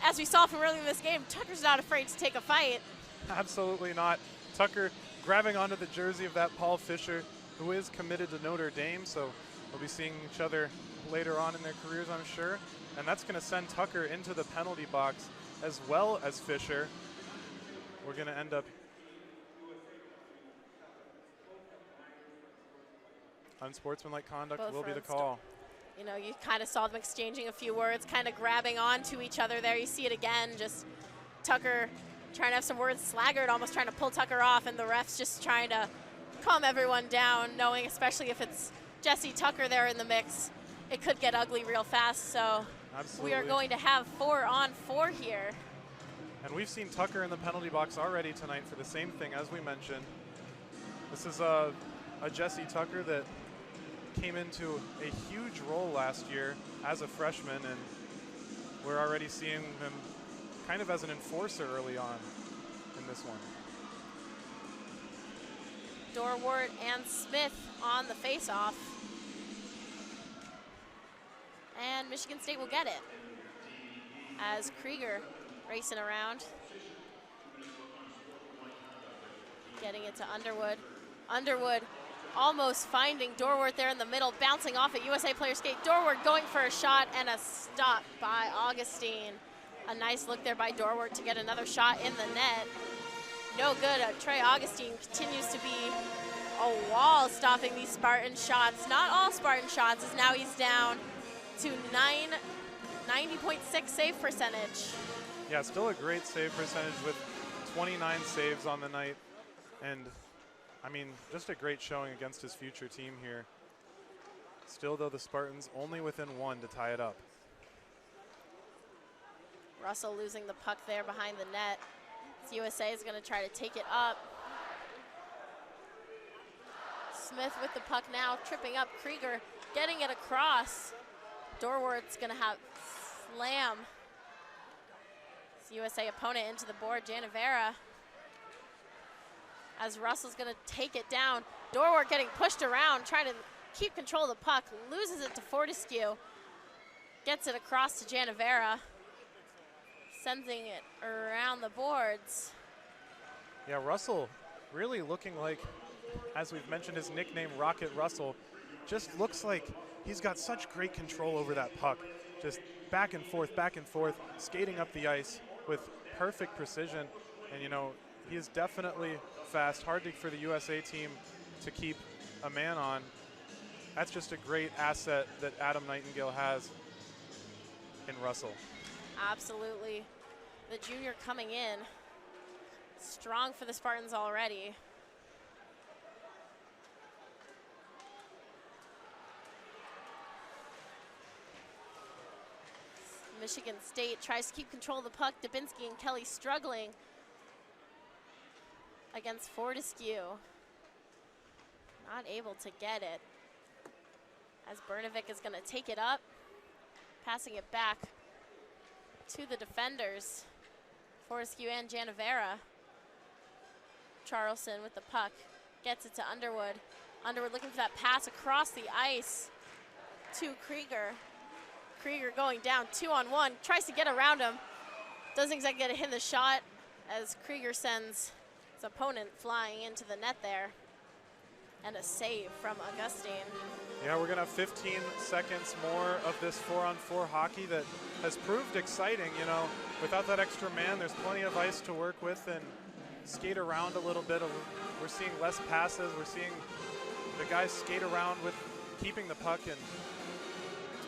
as we saw from earlier in this game, Tucker's not afraid to take a fight. Absolutely not. Tucker grabbing onto the jersey of that Paul Fisher, who is committed to Notre Dame, so we'll be seeing each other later on in their careers, I'm sure. And that's going to send Tucker into the penalty box as well as Fisher. We're going to end up unsportsmanlike conduct. Both will be the call. You know, you kind of saw them exchanging a few words, kind of grabbing onto each other there. You see it again, just Tucker trying to have some words. Slaggert almost trying to pull Tucker off, and the refs just trying to calm everyone down, knowing especially if it's Jesse Tucker there in the mix, it could get ugly real fast. So Absolutely. We are going to have 4-on-4 here. And we've seen Tucker in the penalty box already tonight for the same thing, as we mentioned. This is a Jesse Tucker that came into a huge role last year as a freshman, and we're already seeing him kind of as an enforcer early on in this one. Dorwart and Smith on the face-off. And Michigan State will get it as Krieger racing around. Getting it to Underwood. Underwood almost finding Dorwart there in the middle, bouncing off at USA player skate. Dorwart going for a shot and a stop by Augustine. A nice look there by Dorwart to get another shot in the net. No good. Trey Augustine continues to be a wall stopping these Spartan shots. Not all Spartan shots, as now he's down to 90.6 save percentage. Yeah, still a great save percentage with 29 saves on the night. And I mean, just a great showing against his future team here. Still, though, the Spartans only within one to tie it up. Russell losing the puck there behind the net. So USA is going to try to take it up. Smith with the puck now, tripping up Krieger, getting it across. Dorwart's going to have slam. So USA opponent into the board, Janivera. As Russell's going to take it down. Dorwart getting pushed around, trying to keep control of the puck, loses it to Fortescue, gets it across to Janivera, sending it around the boards. Yeah, Russell really looking like, as we've mentioned, his nickname, Rocket Russell, just looks like he's got such great control over that puck. Just back and forth, skating up the ice with perfect precision. And, you know, he is definitely fast, hard for the USA team to keep a man on. That's just a great asset that Adam Nightingale has in Russell. Absolutely. The junior coming in, strong for the Spartans already. Michigan State tries to keep control of the puck. Dubinsky and Kelly struggling against Fortescue. Not able to get it. As Bernovic is going to take it up, passing it back to the defenders, Fortescue and Janivera. Charleston with the puck, gets it to Underwood. Underwood looking for that pass across the ice to Krieger. Krieger going down 2-on-1, tries to get around him. Doesn't exactly get a hit in the shot as Krieger sends his opponent flying into the net there. And a save from Augustine. Yeah, we're gonna have 15 seconds more of this 4-on-4 hockey that has proved exciting. You know, without that extra man, there's plenty of ice to work with and skate around a little bit. We're seeing less passes. We're seeing the guys skate around with keeping the puck, and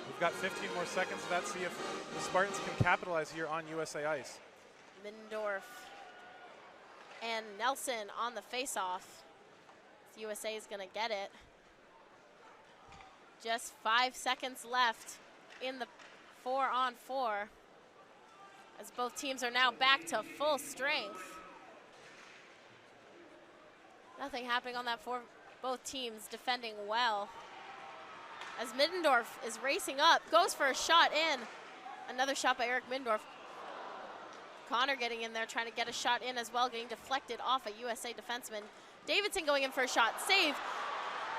we've got 15 more seconds of that. See if the Spartans can capitalize here on USA ice. Middendorf and Nelson on the face-off. USA is going to get it. Just 5 seconds left in the 4-on-4 as both teams are now back to full strength. Nothing happening on that for both teams defending well. As Middendorf is racing up, goes for a shot in. Another shot by Eric Middendorf. Connor getting in there, trying to get a shot in as well, getting deflected off a USA defenseman. Davidson going in for a shot, save.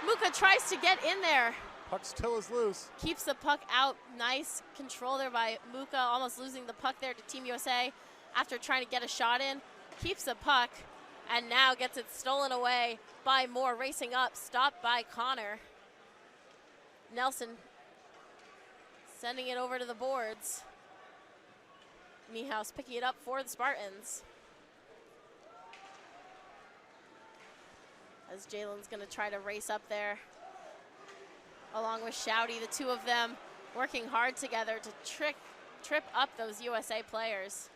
Muka tries to get in there. Puck still is loose. Keeps the puck out, nice control there by Muka, almost losing the puck there to Team USA after trying to get a shot in. Keeps the puck and now gets it stolen away by Moore, racing up, stopped by Connor. Nelson sending it over to the boards. Niehaus picking it up for the Spartans. As Jalen's gonna try to race up there along with Shouty, the two of them working hard together to trip up those USA players.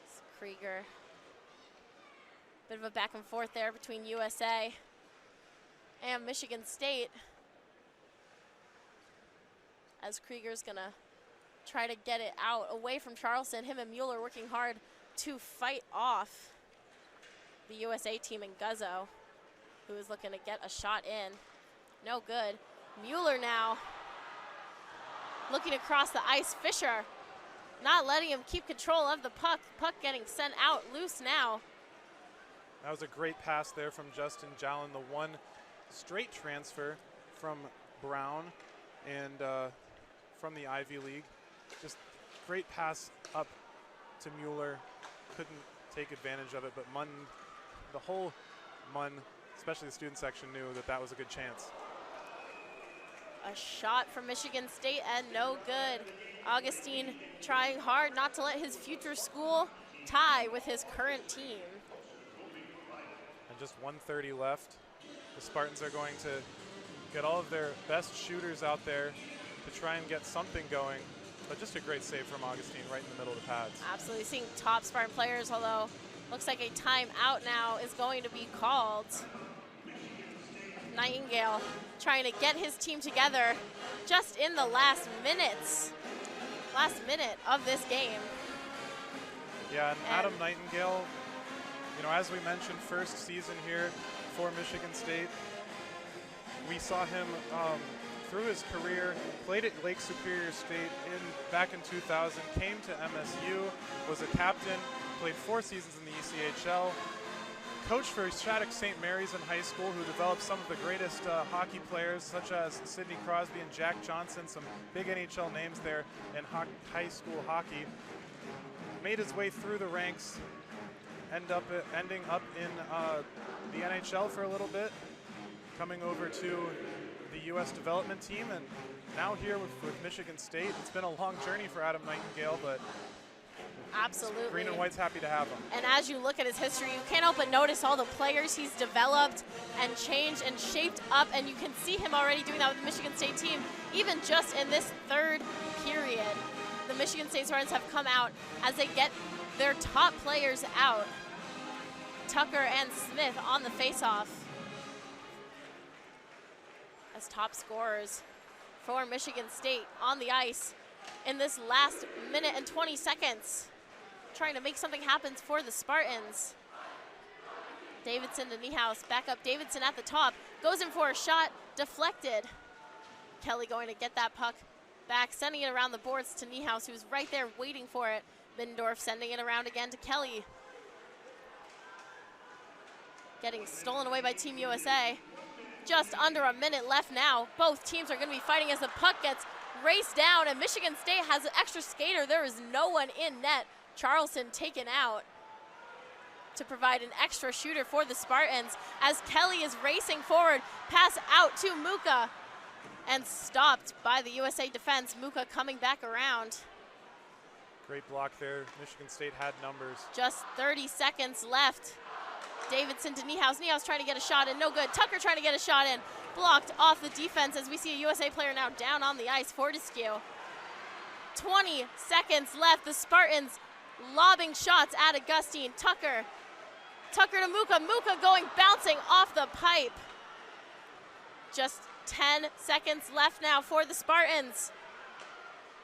It's Krieger. Bit of a back and forth there between USA and Michigan State. As Krieger's gonna try to get it out away from Charleston. Him and Mueller working hard to fight off the USA team in Guzzo, who is looking to get a shot in. No good. Mueller now looking across the ice. Fisher not letting him keep control of the puck. Puck getting sent out loose now. That was a great pass there from Justin Jalen, the one straight transfer from Brown and from the Ivy League. Just great pass up to Mueller. Couldn't take advantage of it, but Munn, the whole Munn, especially the student section, knew that that was a good chance. A shot from Michigan State and no good. Augustine trying hard not to let his future school tie with his current team. And just 1:30 left. The Spartans are going to get all of their best shooters out there to try and get something going. But just a great save from Augustine right in the middle of the pads. Absolutely, seeing top Spartan players, although looks like a timeout now is going to be called. Nightingale trying to get his team together just in the last minute of this game. Yeah, and Adam Nightingale, you know, as we mentioned, first season here for Michigan State. We saw him through his career, played at Lake Superior State back in 2000, came to MSU, was a captain, played 4 seasons in the ECHL, coached for Shattuck St. Mary's in high school, who developed some of the greatest hockey players, such as Sidney Crosby and Jack Johnson, some big NHL names there in high school hockey. Made his way through the ranks, ending up in the NHL for a little bit, coming over to the U.S. development team, and now here with Michigan State. It's been a long journey for Adam Nightingale, but absolutely, Green and White's happy to have him. And as you look at his history, you can't help but notice all the players he's developed and changed and shaped up, and you can see him already doing that with the Michigan State team. Even just in this third period, the Michigan State Spartans have come out as they get their top players out. Tucker and Smith on the faceoff as top scorers for Michigan State on the ice in this last minute and 20 seconds, trying to make something happen for the Spartans. Davidson to Niehaus, back up Davidson at the top, goes in for a shot, deflected. Kelly going to get that puck back, sending it around the boards to Niehaus, who's right there waiting for it. Middendorf sending it around again to Kelly. getting stolen away by Team USA. Just under a minute left now. Both teams are going to be fighting as the puck gets raced down, and Michigan State has an extra skater. There is no one in net. Charleston taken out to provide an extra shooter for the Spartans as Kelly is racing forward. Pass out to Muka and stopped by the USA defense. Muka coming back around. Great block there. Michigan State had numbers. Just 30 seconds left. Davidson to Niehaus. Niehaus trying to get a shot in, no good. Tucker trying to get a shot in. Blocked off the defense as we see a USA player now down on the ice. Fortescue. 20 seconds left. The Spartans lobbing shots at Augustine. Tucker to Muka. Muka going bouncing off the pipe. Just 10 seconds left now for the Spartans.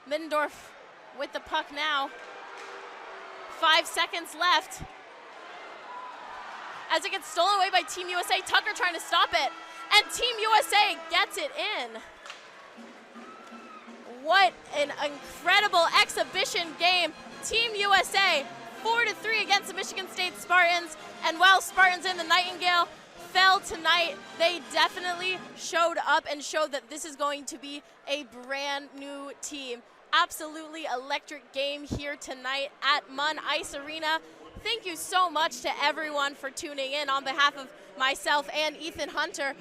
Middendorf with the puck now. 5 seconds left. As it gets stolen away by Team USA, Tucker trying to stop it. And Team USA gets it in. What an incredible exhibition game. Team USA 4-3 against the Michigan State Spartans. And while Spartans in the Nightingale fell tonight, they definitely showed up and showed that this is going to be a brand new team. Absolutely electric game here tonight at Munn Ice Arena. Thank you so much to everyone for tuning in on behalf of myself and Ethan Hunter.